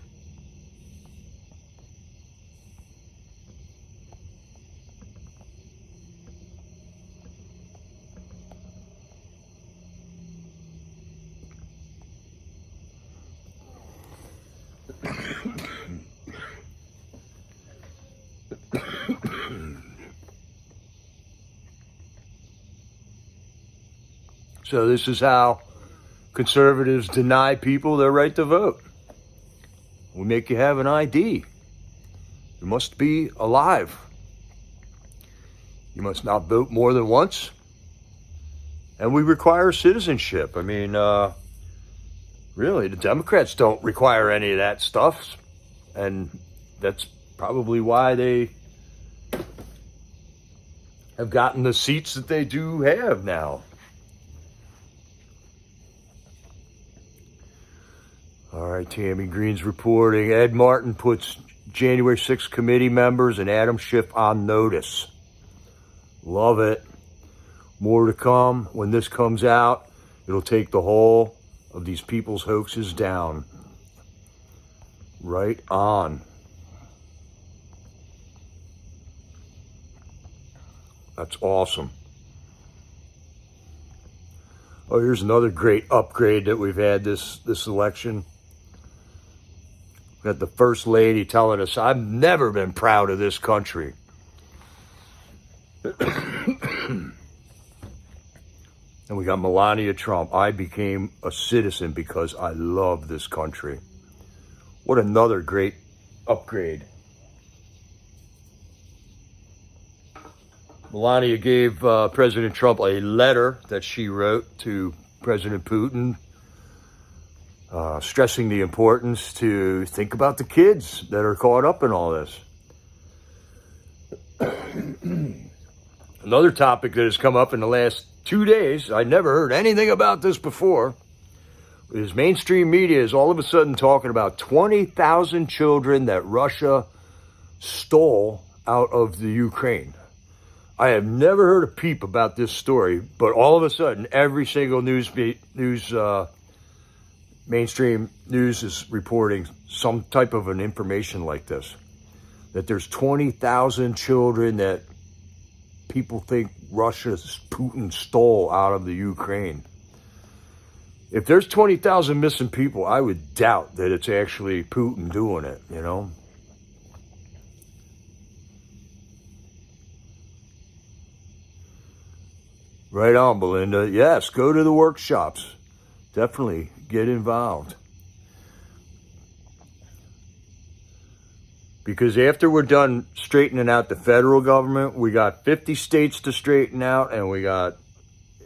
Speaker 1: So this is how conservatives deny people their right to vote. We make you have an ID. You must be alive. You must not vote more than once. And we require citizenship. I mean, really, the Democrats don't require any of that stuff. And that's probably why they have gotten the seats that they do have now. All right, Tammy Green's reporting. Ed Martin puts January 6th committee members and Adam Schiff on notice. Love it. More to come. When this comes out, it'll take the whole of these people's hoaxes down. Right on. That's awesome. Oh, here's another great upgrade that we've had this election. Got the First Lady telling us, I've never been proud of this country. And we got Melania Trump. I became a citizen because I love this country. What another great upgrade. Melania gave President Trump a letter that she wrote to President Putin stressing the importance to think about the kids that are caught up in all this. Another topic that has come up in the last 2 days, I never heard anything about this before, is mainstream media is all of a sudden talking about 20,000 children that Russia stole out of the Ukraine. I have never heard a peep about this story, but all of a sudden, every single mainstream news is reporting some type of an information like this, that there's 20,000 children that people think Russia's Putin stole out of the Ukraine. If there's 20,000 missing people, I would doubt that it's actually Putin doing it, you know? Right on, Belinda. Yes, go to the workshops. Definitely get involved. Because after we're done straightening out the federal government, we got 50 states to straighten out, and we got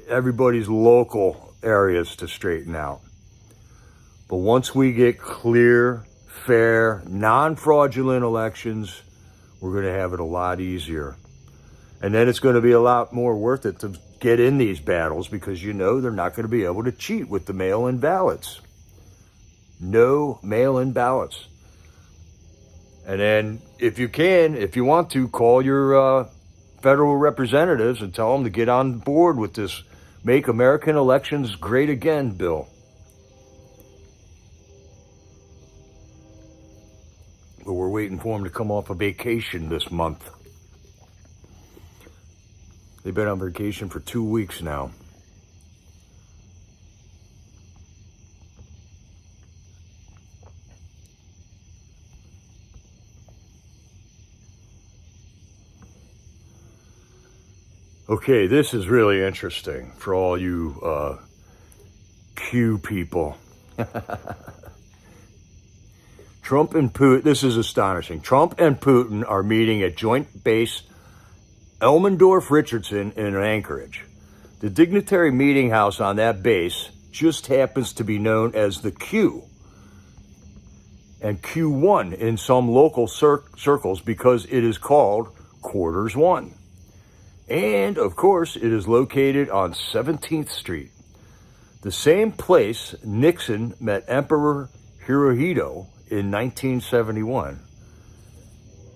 Speaker 1: everybody's local areas to straighten out. But once we get clear, fair, non-fraudulent elections, we're going to have it a lot easier. And then it's going to be a lot more worth it to get in these battles, because you know they're not going to be able to cheat with the mail-in ballots. No mail-in ballots. And then if you want to, call your federal representatives and tell them to get on board with this Make American Elections Great Again bill. But we're waiting for them to come off a vacation this month. They've been on vacation for 2 weeks now. Okay, this is really interesting for all you Q people. Trump and Putin, this is astonishing. Trump and Putin are meeting at Joint Base Elmendorf-Richardson in Anchorage. The dignitary meeting house on that base just happens to be known as the Q, and Q1 in some local circles, because it is called Quarters 1. And, of course, it is located on 17th Street, the same place Nixon met Emperor Hirohito in 1971.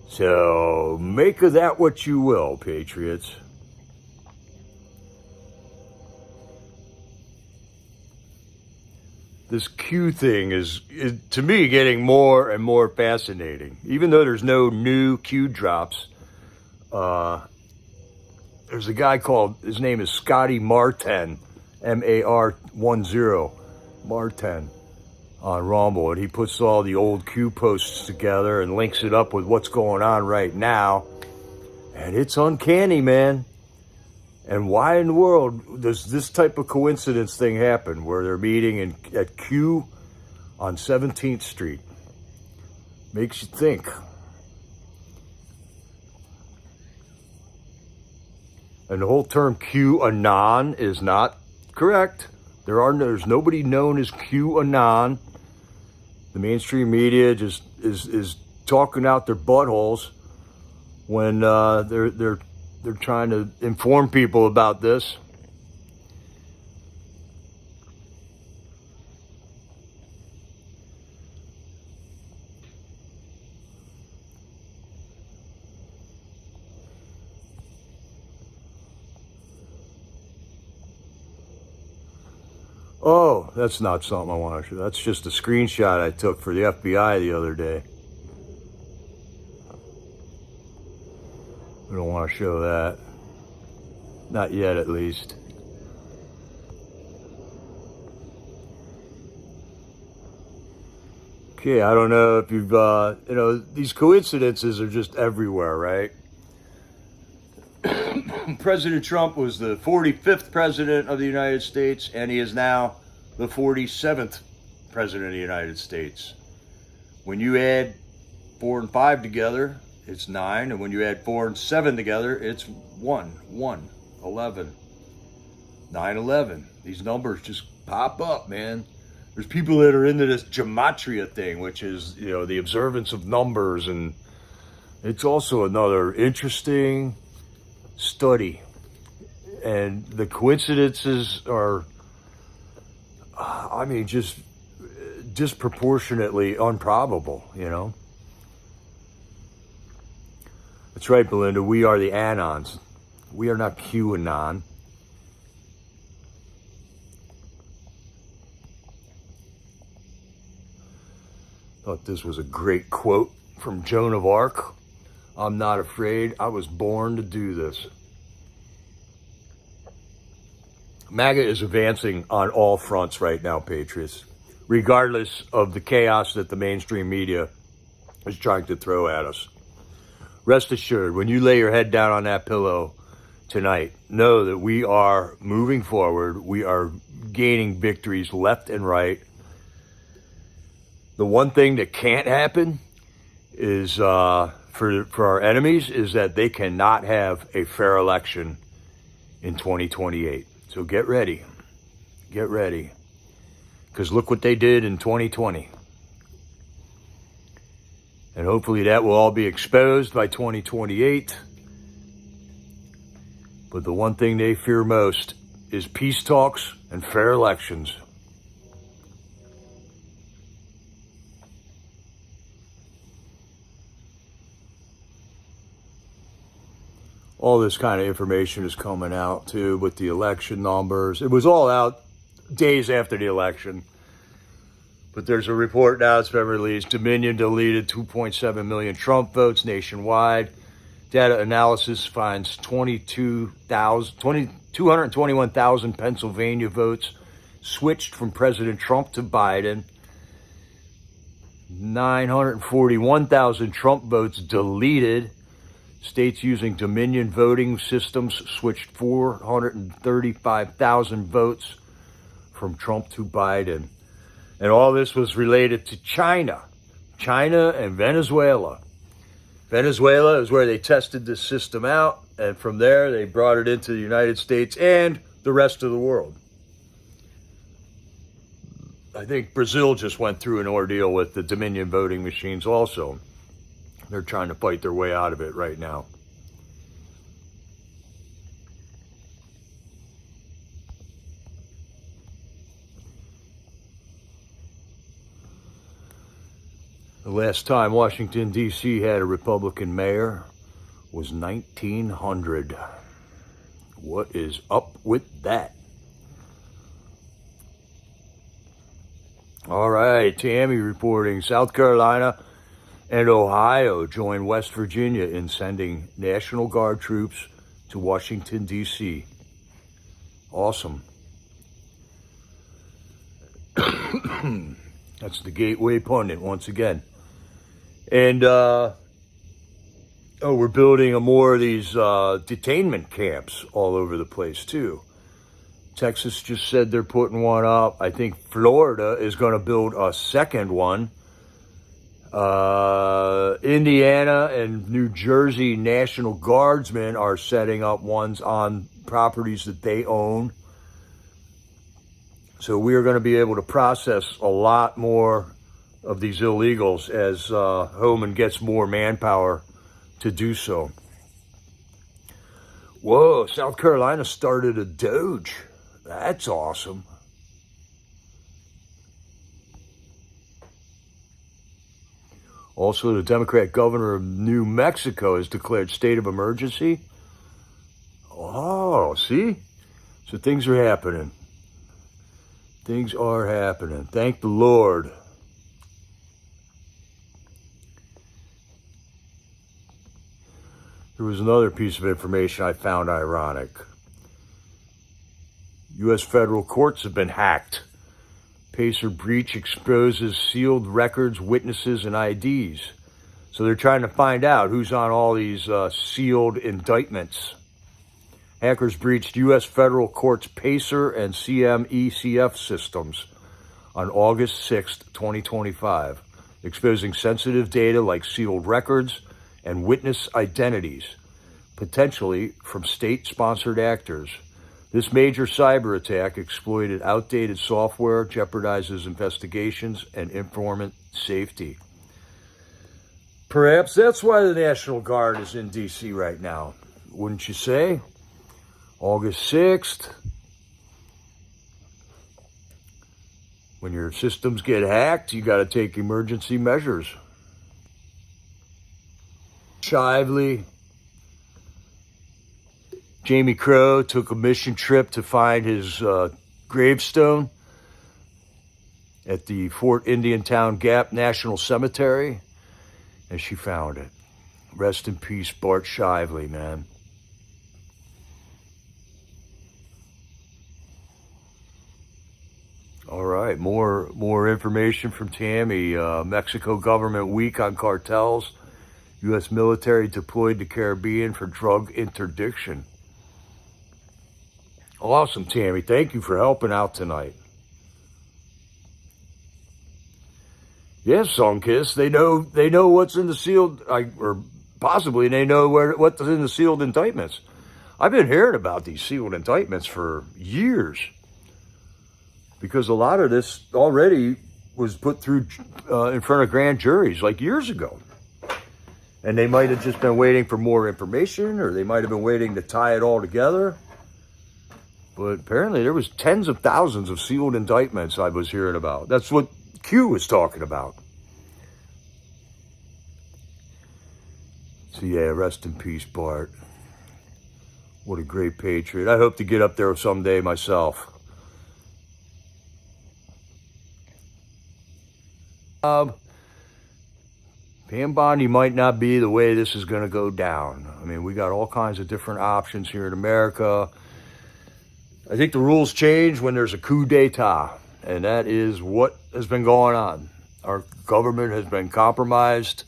Speaker 1: So, make of that what you will, patriots. This Q thing is, to me, getting more and more fascinating. Even though there's no new Q drops, there's a guy called, his name is Scotty Martin, M-A-R-10, Martin, on Rumble, and he puts all the old Q posts together and links it up with what's going on right now, and it's uncanny, man. And why in the world does this type of coincidence thing happen, where they're meeting at Q on 17th Street? Makes you think. And the whole term QAnon is not correct. There's nobody known as QAnon. The mainstream media just is talking out their buttholes when they're trying to inform people about this. Oh, that's not something I want to show. That's just a screenshot I took for the FBI the other day. We don't want to show that. Not yet, at least. Okay, I don't know if you've, these coincidences are just everywhere, right? President Trump was the 45th president of the United States, and he is now the 47th president of the United States. When you add 4 and 5 together, it's 9, and when you add 4 and 7 together, it's 11. 9/11. These numbers just pop up, man. There's people that are into this gematria thing, which is, the observance of numbers, and it's also another interesting study. And the coincidences are, just disproportionately improbable, That's right, Belinda. We are the Anons. We are not QAnon. Thought this was a great quote from Joan of Arc. I'm not afraid. I was born to do this. MAGA is advancing on all fronts right now, Patriots, regardless of the chaos that the mainstream media is trying to throw at us. Rest assured, when you lay your head down on that pillow tonight, know that we are moving forward. We are gaining victories left and right. The one thing that can't happen is for our enemies is that they cannot have a fair election in 2028. So get ready. Get ready. Because look what they did in 2020. And hopefully that will all be exposed by 2028. But the one thing they fear most is peace talks and fair elections. All this kind of information is coming out too with the election numbers. It was all out days after the election. But there's a report now that's been released. Dominion deleted 2.7 million Trump votes nationwide. Data analysis finds 221,000 Pennsylvania votes switched from President Trump to Biden. 941,000 Trump votes deleted. States using Dominion voting systems switched 435,000 votes from Trump to Biden. And all this was related to China and Venezuela. Venezuela is where they tested this system out, and from there they brought it into the United States and the rest of the world. I think Brazil just went through an ordeal with the Dominion voting machines also. They're trying to fight their way out of it right now. The last time Washington, D.C. had a Republican mayor was 1900. What is up with that? All right, Tammy reporting. South Carolina and Ohio join West Virginia in sending National Guard troops to Washington, D.C. Awesome. That's the Gateway Pundit once again. And, we're building more of these detainment camps all over the place, too. Texas just said they're putting one up. I think Florida is going to build a second one. Indiana and New Jersey National Guardsmen are setting up ones on properties that they own. So we are going to be able to process a lot more of these illegals as Homan gets more manpower to do so. Whoa, South Carolina started a Doge. That's awesome. Also, the Democrat governor of New Mexico has declared state of emergency. Oh, see? So things are happening. Things are happening. Thank the Lord. There was another piece of information I found ironic. U.S. federal courts have been hacked. Pacer breach exposes sealed records, witnesses, and IDs. So they're trying to find out who's on all these sealed indictments. Hackers breached U.S. federal courts Pacer and CMECF systems on August 6, 2025, exposing sensitive data like sealed records and witness identities, potentially from state-sponsored actors. This major cyber attack exploited outdated software, jeopardizes investigations and informant safety. Perhaps that's why the National Guard is in D.C. right now, wouldn't you say? August 6th. When your systems get hacked, you got to take emergency measures. Shively. Jamie Crow took a mission trip to find his gravestone at the Fort Indiantown Gap National Cemetery, and she found it. Rest in peace, Bart Shively, man. All right, more information from Tammy. Mexico government weak on cartels. U.S. military deployed to Caribbean for drug interdiction. Awesome, Tammy. Thank you for helping out tonight. Yes, Songkiss. They know what's in the sealed, or possibly they know what's in the sealed indictments. I've been hearing about these sealed indictments for years, because a lot of this already was put through in front of grand juries like years ago. And they might have just been waiting for more information, or they might have been waiting to tie it all together. But apparently there was tens of thousands of sealed indictments I was hearing about. That's what Q was talking about. So yeah, rest in peace, Bart. What a great patriot. I hope to get up there someday myself. Pam Bondi might not be the way this is going to go down. I mean, we got all kinds of different options here in America. I think the rules change when there's a coup d'etat, and that is what has been going on. Our government has been compromised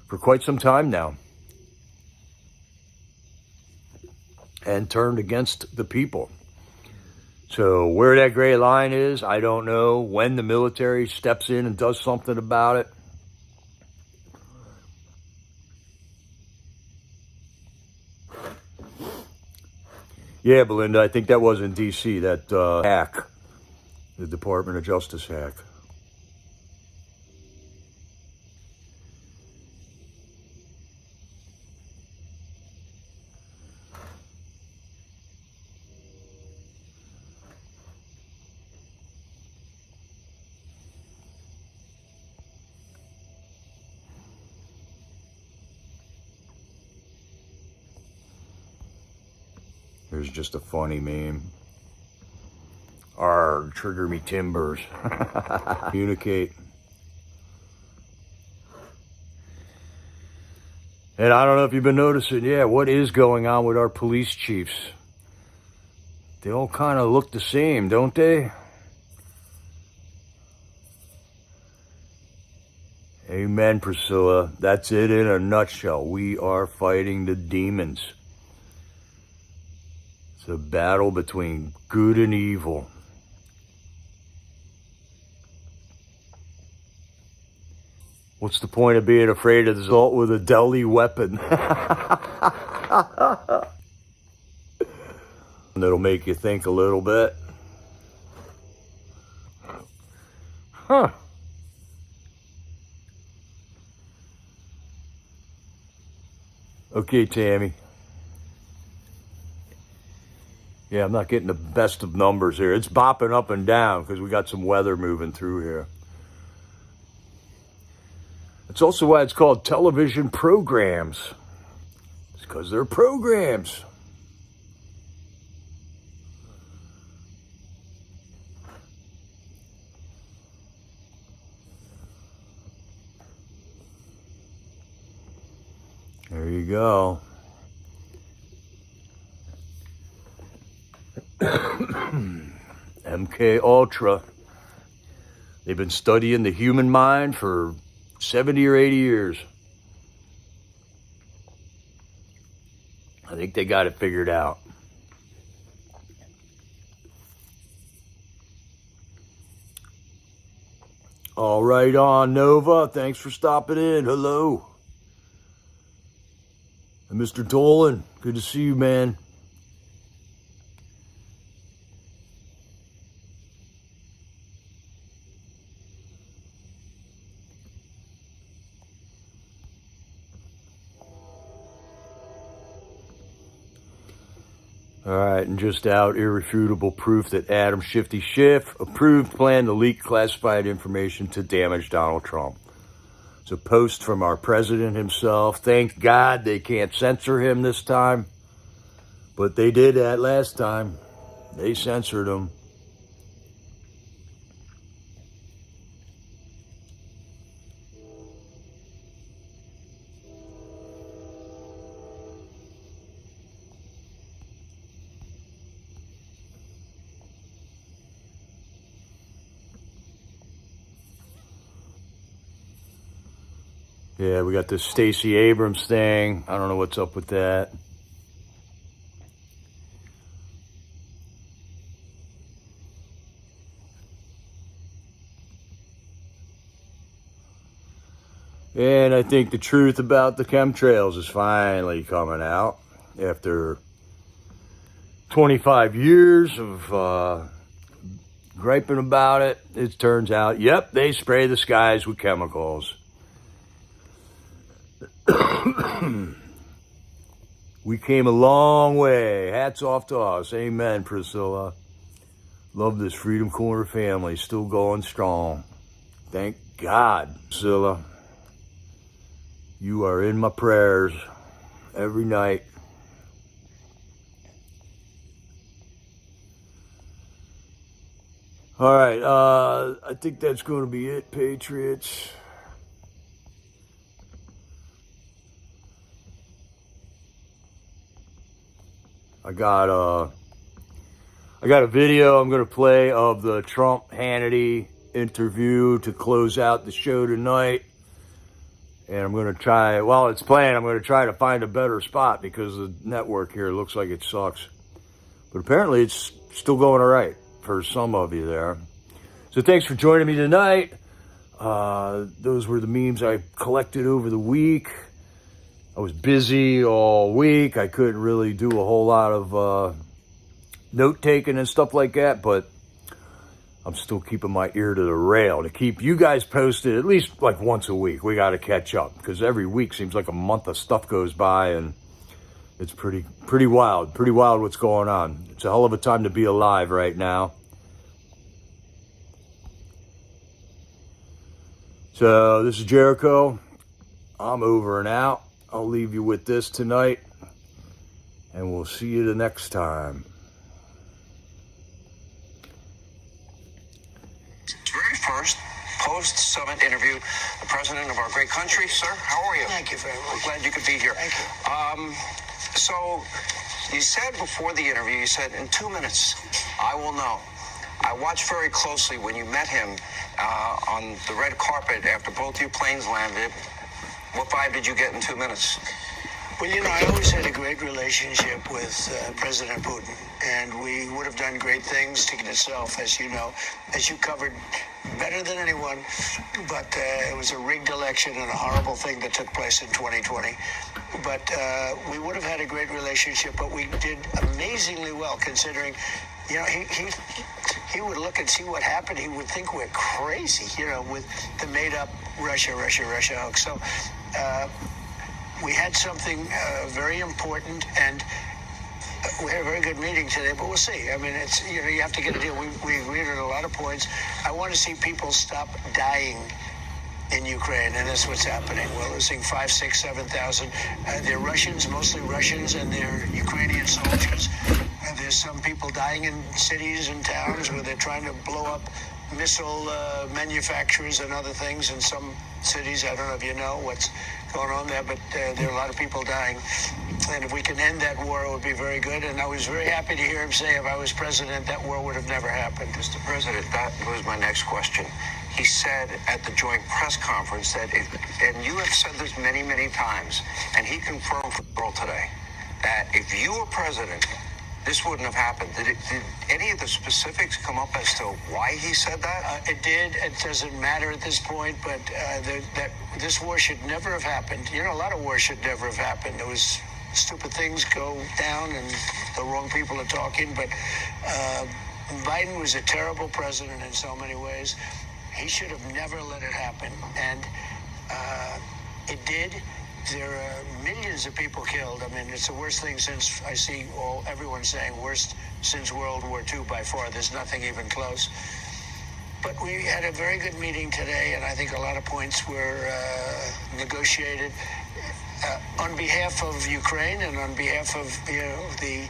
Speaker 1: for quite some time now and turned against the people. So where that gray line is, I don't know. When the military steps in and does something about it, yeah, Belinda, I think that was in D.C., that hack, the Department of Justice hack. There's just a funny meme. Arrgh, trigger me timbers. Communicate. And I don't know if you've been noticing, yeah, what is going on with our police chiefs? They all kind of look the same, don't they? Amen, Priscilla. That's it in a nutshell. We are fighting the demons. It's a battle between good and evil. What's the point of being afraid of the assault with a deadly weapon? That'll make you think a little bit. Huh. Okay, Tammy. Yeah, I'm not getting the best of numbers here. It's bopping up and down because we got some weather moving through here. It's also why it's called television programs. It's because they're programs. There you go. MK Ultra. They've been studying the human mind for 70 or 80 years. I think they got it figured out. All right on, Nova. Thanks for stopping in. Hello. And Mr. Dolan, good to see you, man. All right, and just out, irrefutable proof that Adam Shifty Schiff approved plan to leak classified information to damage Donald Trump. It's a post from our president himself. Thank God they can't censor him this time. But they did that last time. They censored him. Yeah, we got this Stacey Abrams thing. I don't know what's up with that. And I think the truth about the chemtrails is finally coming out after 25 years of griping about it. It turns out, yep, they spray the skies with chemicals. We came a long way. Hats off to us. Amen, Priscilla. Love this Freedom Corner family. Still going strong. Thank God, Priscilla. You are in my prayers every night. All right, I think that's going to be it, Patriots. I got a video I'm going to play of the Trump-Hannity interview to close out the show tonight. And I'm going to try, while it's playing, I'm going to try to find a better spot because the network here looks like it sucks. But apparently it's still going all right for some of you there. So thanks for joining me tonight. Those were the memes I collected over the week. I was busy all week. I couldn't really do a whole lot of note-taking and stuff like that, but I'm still keeping my ear to the rail to keep you guys posted at least like once a week. We got to catch up because every week seems like a month of stuff goes by, and it's pretty wild. Pretty wild what's going on. It's a hell of a time to be alive right now. So this is Jericho. I'm over and out. I'll leave you with this tonight, and we'll see you the next time.
Speaker 2: Very first post-summit interview, the president of our great country. Sir, how are you?
Speaker 3: Thank you very much.
Speaker 2: We're glad you could be here.
Speaker 3: Thank you.
Speaker 2: So you said before the interview, you said, in 2 minutes, I will know. I watched very closely when you met him on the red carpet after both your planes landed. What vibe did you get in 2 minutes?
Speaker 3: Well, you know, I always had a great relationship with President Putin, and we would have done great things to itself, as you know, as you covered better than anyone. But it was a rigged election and a horrible thing that took place in 2020. But we would have had a great relationship, but we did amazingly well, considering, you know, he would look and see what happened. He would think we're crazy, you know, with the made-up Russia hoax. So we had something very important, and we had a very good meeting today, but we'll see. I mean, it's, you know, you have to get a deal. We agreed on a lot of points. I want to see people stop dying in Ukraine, and that's what's happening. We're losing 5, 6, 7,000. They're Russians, mostly Russians, and they're Ukrainian soldiers. There's some people dying in cities and towns where they're trying to blow up missile manufacturers and other things in some cities. I don't know if you know what's going on there, but there are a lot of people dying. And if we can end that war, it would be very good. And I was very happy to hear him say, if I was president, that war would have never happened.
Speaker 2: Mr. President, that was my next question. He said at the joint press conference that, and you have said this many, many times, and he confirmed for the world today, that if you were president, this wouldn't have happened. Did any of the specifics come up as to why he said that?
Speaker 3: It did. It doesn't matter at this point, but that this war should never have happened. You know, a lot of wars should never have happened. There was stupid things go down and the wrong people are talking, but Biden was a terrible president in so many ways. He should have never let it happen, and it did. there are millions of people killed. I mean, it's the worst thing since I see everyone saying worst since World War II by far. There's nothing even close. But we had a very good meeting today, and I think a lot of points were negotiated on behalf of Ukraine and on behalf of the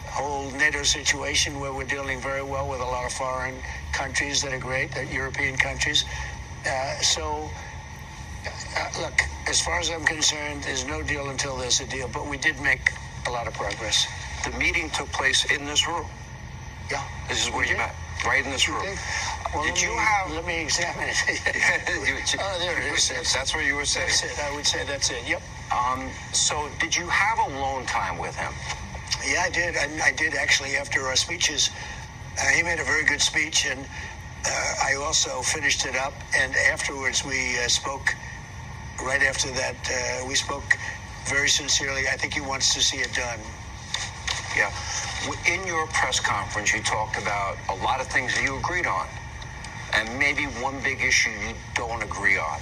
Speaker 3: whole NATO situation, where we're dealing very well with a lot of foreign countries that are great, that European countries. Look, as far as I'm concerned, there's no deal until there's a deal, but we did make a lot of progress.
Speaker 4: The meeting took place in this room.
Speaker 3: Yeah.
Speaker 4: This is where you met, right in this room.
Speaker 3: Well, let me examine it.
Speaker 4: Oh, there it is. That's what you were saying.
Speaker 3: That's it. I would say that's it. Yep.
Speaker 4: So did you have alone time with him?
Speaker 3: Yeah, I did. I did actually after our speeches. He made a very good speech, and I also finished it up. And afterwards, we spoke. Right after that, we spoke very sincerely. I think he wants to see it done.
Speaker 4: Yeah. In your press conference, you talked about a lot of things that you agreed on, and maybe one big issue you don't agree on.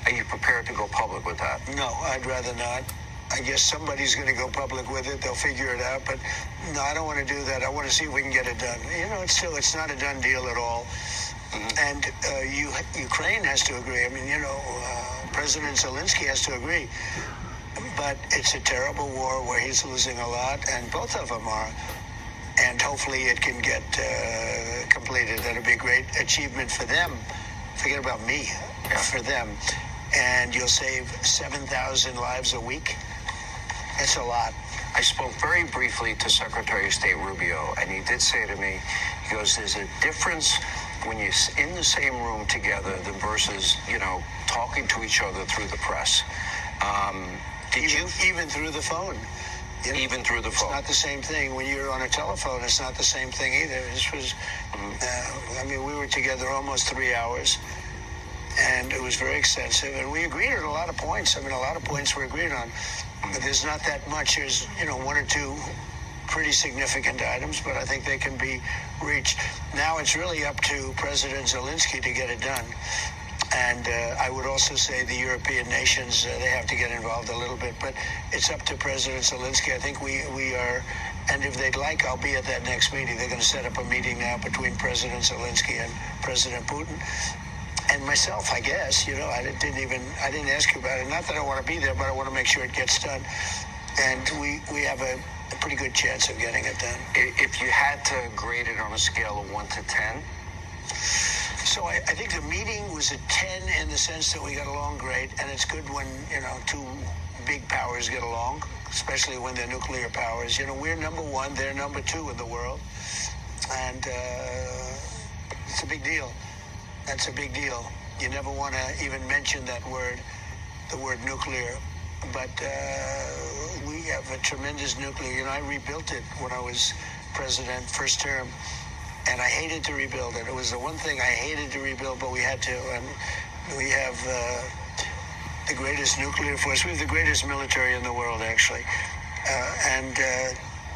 Speaker 4: Are you prepared to go public with that?
Speaker 3: No, I'd rather not. I guess somebody's going to go public with it. They'll figure it out. But no, I don't want to do that. I want to see if we can get it done. It's not a done deal at all. Mm-hmm. And Ukraine has to agree. I mean, President Zelensky has to agree. But it's a terrible war where he's losing a lot, and both of them are. And hopefully it can get completed. That'll be a great achievement for them. Forget about me.
Speaker 4: Yeah.
Speaker 3: For them. And you'll save 7,000 lives a week. It's a lot.
Speaker 4: I spoke very briefly to Secretary of State Rubio, and he did say to me, he goes, there's a difference when you're in the same room together than versus, talking to each other through the press.
Speaker 3: Even through the phone.
Speaker 4: Even through the phone.
Speaker 3: It's not the same thing. When you're on a telephone, it's not the same thing either. This was, we were together almost 3 hours, and it was very extensive, and we agreed on a lot of points. A lot of points we agreed on. But there's not that much. There's, one or two pretty significant items, but I think they can be reached. Now it's really up to President Zelensky to get it done. And I would also say the European nations, they have to get involved a little bit. But it's up to President Zelensky. I think we are, and if they'd like, I'll be at that next meeting. They're going to set up a meeting now between President Zelensky and President Putin. And myself, I guess, I didn't ask you about it. Not that I want to be there, but I want to make sure it gets done. And we have a pretty good chance of getting it done.
Speaker 4: If you had to grade it on a scale of 1 to 10?
Speaker 3: So I think the meeting was a 10 in the sense that we got along great. And it's good when, two big powers get along, especially when they're nuclear powers. We're number one, they're number two in the world. And it's a big deal. That's a big deal. You never want to even mention that word, the word nuclear. But we have a tremendous nuclear. I rebuilt it when I was president, first term. And I hated to rebuild it. It was the one thing I hated to rebuild, but we had to. And we have the greatest nuclear force. We have the greatest military in the world, actually. And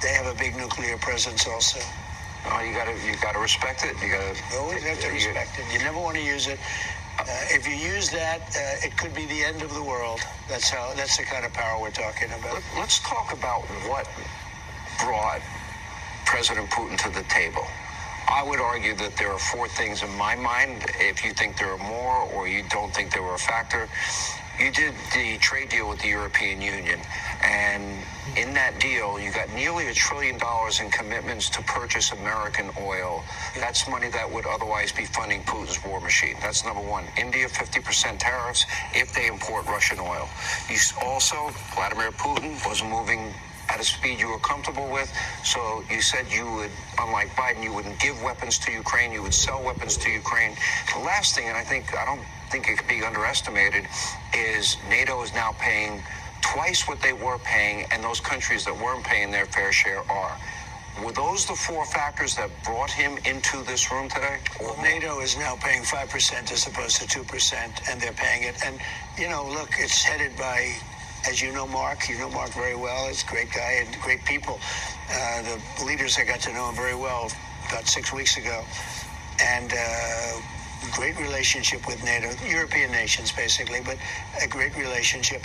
Speaker 3: they have a big nuclear presence also.
Speaker 4: Oh, you gotta respect it. You
Speaker 3: always have to respect it. You never want to use it. If you use that, it could be the end of the world. That's the kind of power we're talking about.
Speaker 4: Let's talk about what brought President Putin to the table. I would argue that there are 4 things in my mind. If you think there are more or you don't think they were a factor, you did the trade deal with the European Union. And in that deal, you got nearly $1 trillion in commitments to purchase American oil. That's money that would otherwise be funding Putin's war machine. That's number one. India, 50% tariffs if they import Russian oil. You also, Vladimir Putin was moving at a speed you were comfortable with. So you said you would, unlike Biden, you wouldn't give weapons to Ukraine, you would sell weapons to Ukraine. The last thing, and I don't think it could be underestimated, is NATO is now paying twice what they were paying, and those countries that weren't paying their fair share are. Were those the 4 factors that brought him into this room today?
Speaker 3: Well, NATO is now paying 5% as opposed to 2%, and they're paying it. And, look, it's headed by, as you know Mark very well. He's a great guy and great people. The leaders, I got to know him very well about 6 weeks ago. And great relationship with NATO, European nations basically, but a great relationship.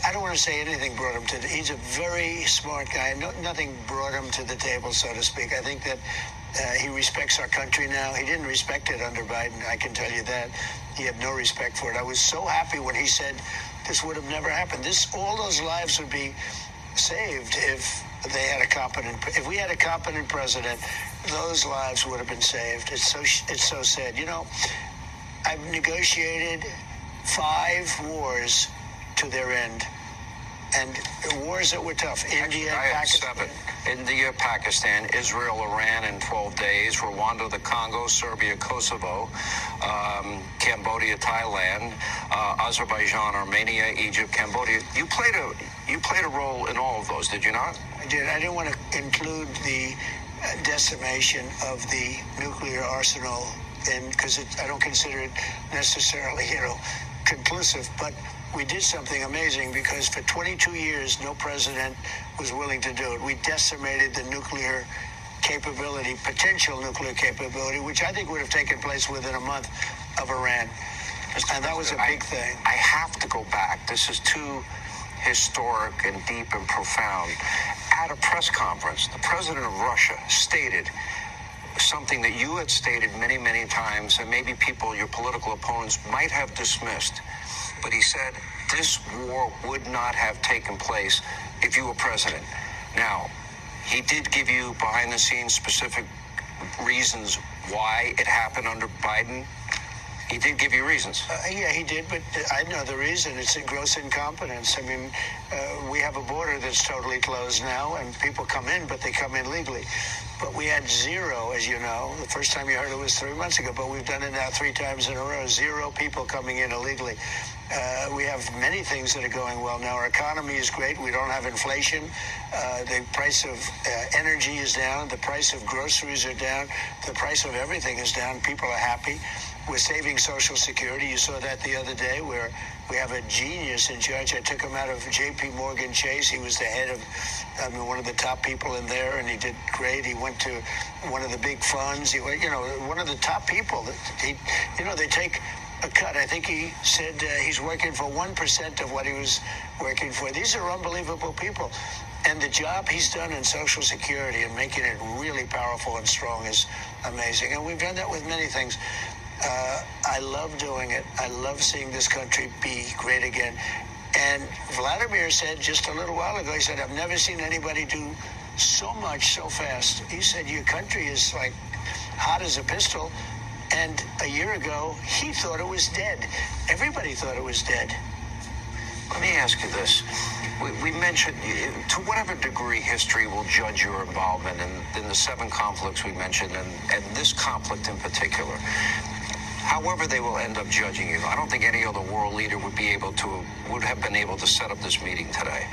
Speaker 3: I don't want to say anything brought him to he's a very smart guy. Nothing brought him to the table, so to speak. I think that he respects our country now. He didn't respect it under Biden, I can tell you that. He had no respect for it. I was so happy when he said this would have never happened. All those lives would be saved if if we had a competent president, those lives would have been saved. It's so sad. You know, I've negotiated 5 wars to their end, and wars that were tough. India, Pakistan.
Speaker 4: 7. India, Pakistan, Israel, Iran in 12 days, Rwanda, the Congo, Serbia, Kosovo, Cambodia, Thailand, Azerbaijan, Armenia, Egypt, Cambodia. You played a role in all of those, did you not?
Speaker 3: I did. I didn't want to include the decimation of the nuclear arsenal, because I don't consider it necessarily, conclusive. But we did something amazing, because for 22 years, no president was willing to do it. We decimated the nuclear capability, potential nuclear capability, which I think would have taken place within a month of Iran. And that was a big thing.
Speaker 4: I have to go back. This is too historic and deep and profound. At a press conference, the president of Russia stated something that you had stated many, many times, and maybe your political opponents might have dismissed. But he said this war would not have taken place if you were president. Now, he did give you behind-the-scenes specific reasons why it happened under Biden. He did give you reasons.
Speaker 3: Yeah, he did, but I know the reason. It's a gross incompetence. I mean, we have a border that's totally closed now, and people come in, but they come in legally. But we had 0, as you know. The first time you heard it was 3 months ago, but we've done it now 3 times in a row. 0 people coming in illegally. We have many things that are going well now. Our economy is great. We don't have inflation. The price of energy is down. The price of groceries are down. The price of everything is down. People are happy. We're saving Social Security. You saw that the other day, where we have a genius in charge. I took him out of J.P. Morgan Chase. He was the head of, one of the top people in there, and he did great. He went to one of the big funds. One of the top people. They take a cut. I think he said he's working for 1% of what he was working for. These are unbelievable people. And the job he's done in Social Security and making it really powerful and strong is amazing. And we've done that with many things. I love doing it. I love seeing this country be great again. And Vladimir said just a little while ago, he said, I've never seen anybody do so much so fast. He said, your country is like hot as a pistol. And a year ago, he thought it was dead. Everybody thought it was dead.
Speaker 4: Let me ask you this. We mentioned, to whatever degree history will judge your involvement in the 7 conflicts we mentioned, and this conflict in particular, however they will end up judging you, I don't think any other world leader would have been able to set up this meeting today.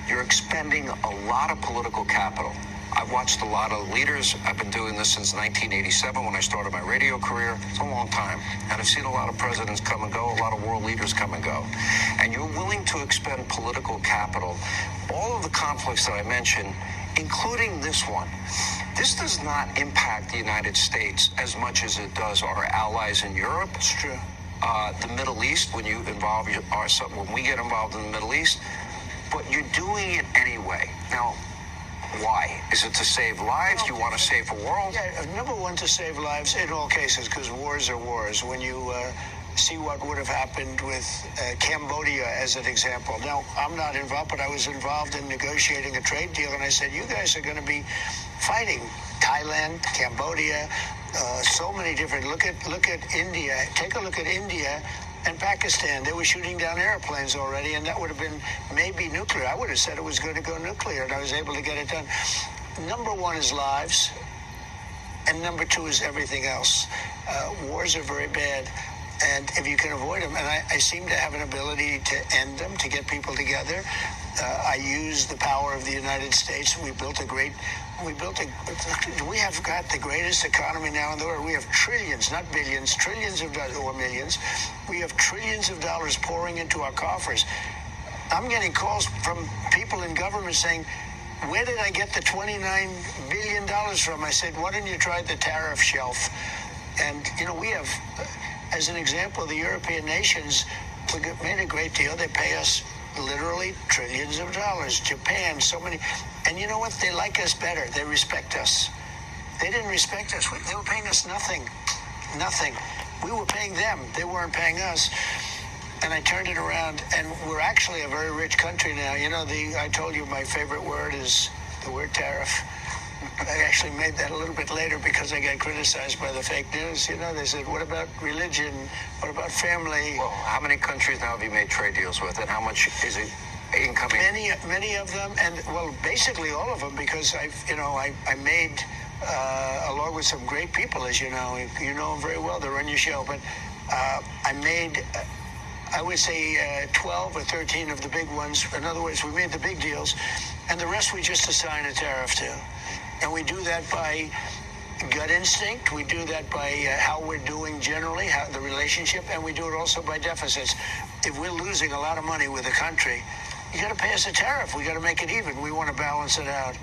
Speaker 4: You're expending a lot of political capital. I've watched a lot of leaders. I've been doing this since 1987 when I started my radio career. It's a long time. And I've seen a lot of presidents come and go, a lot of world leaders come and go. And you're willing to expend political capital. All of the conflicts that I mentioned, including this one, this does not impact the United States as much as it does our allies in Europe.
Speaker 3: It's true.
Speaker 4: The Middle East, when we get involved in the Middle East, but you're doing it anyway. Now, why? Is it to save lives? Do you want to save the world?
Speaker 3: Yeah, number one, to save lives in all cases, because wars are wars. When you see what would have happened with Cambodia as an example. Now, I'm not involved, but I was involved in negotiating a trade deal, and I said, you guys are going to be fighting Thailand, Cambodia, so many different. Look at India. Take a look at India and Pakistan. They were shooting down airplanes already, and that would have been maybe nuclear. I would have said it was going to go nuclear, and I was able to get it done. Number one is lives, and number two is everything else. Wars are very bad, and if you can avoid them, and I seem to have an ability to end them, to get people together. I use the power of the United States. We have got the greatest economy now in the world. We have trillions, not billions, trillions of dollars or millions. We have trillions of dollars pouring into our coffers. I'm getting calls from people in government saying, where did I get the $29 billion from? I said, why don't you try the tariff shelf? And, you know, we have, as an example, the European nations made a great deal. They pay us literally trillions of dollars. Japan, so many. And you know what? They like us better. They respect us. They didn't respect us. They were paying us nothing. Nothing. We were paying them. They weren't paying us. And I turned it around, and we're actually a very rich country now. You know, I told you my favorite word is the word tariff. I actually made that a little bit later because I got criticized by the fake news. You know, they said, what about religion? What about family?
Speaker 4: Well, how many countries now have you made trade deals with, and how much is it incoming?
Speaker 3: Many of them, and well, basically all of them, because I made, along with some great people, as you know them very well. They run your show, but I made, I would say 12 or 13 of the big ones. In other words, we made the big deals, and the rest we just assign a tariff to. And we do that by gut instinct. We do that by how we're doing generally, how the relationship, and we do it also by deficits. If we're losing a lot of money with a country, you got to pay us a tariff. We got to make it even. We want to balance it out.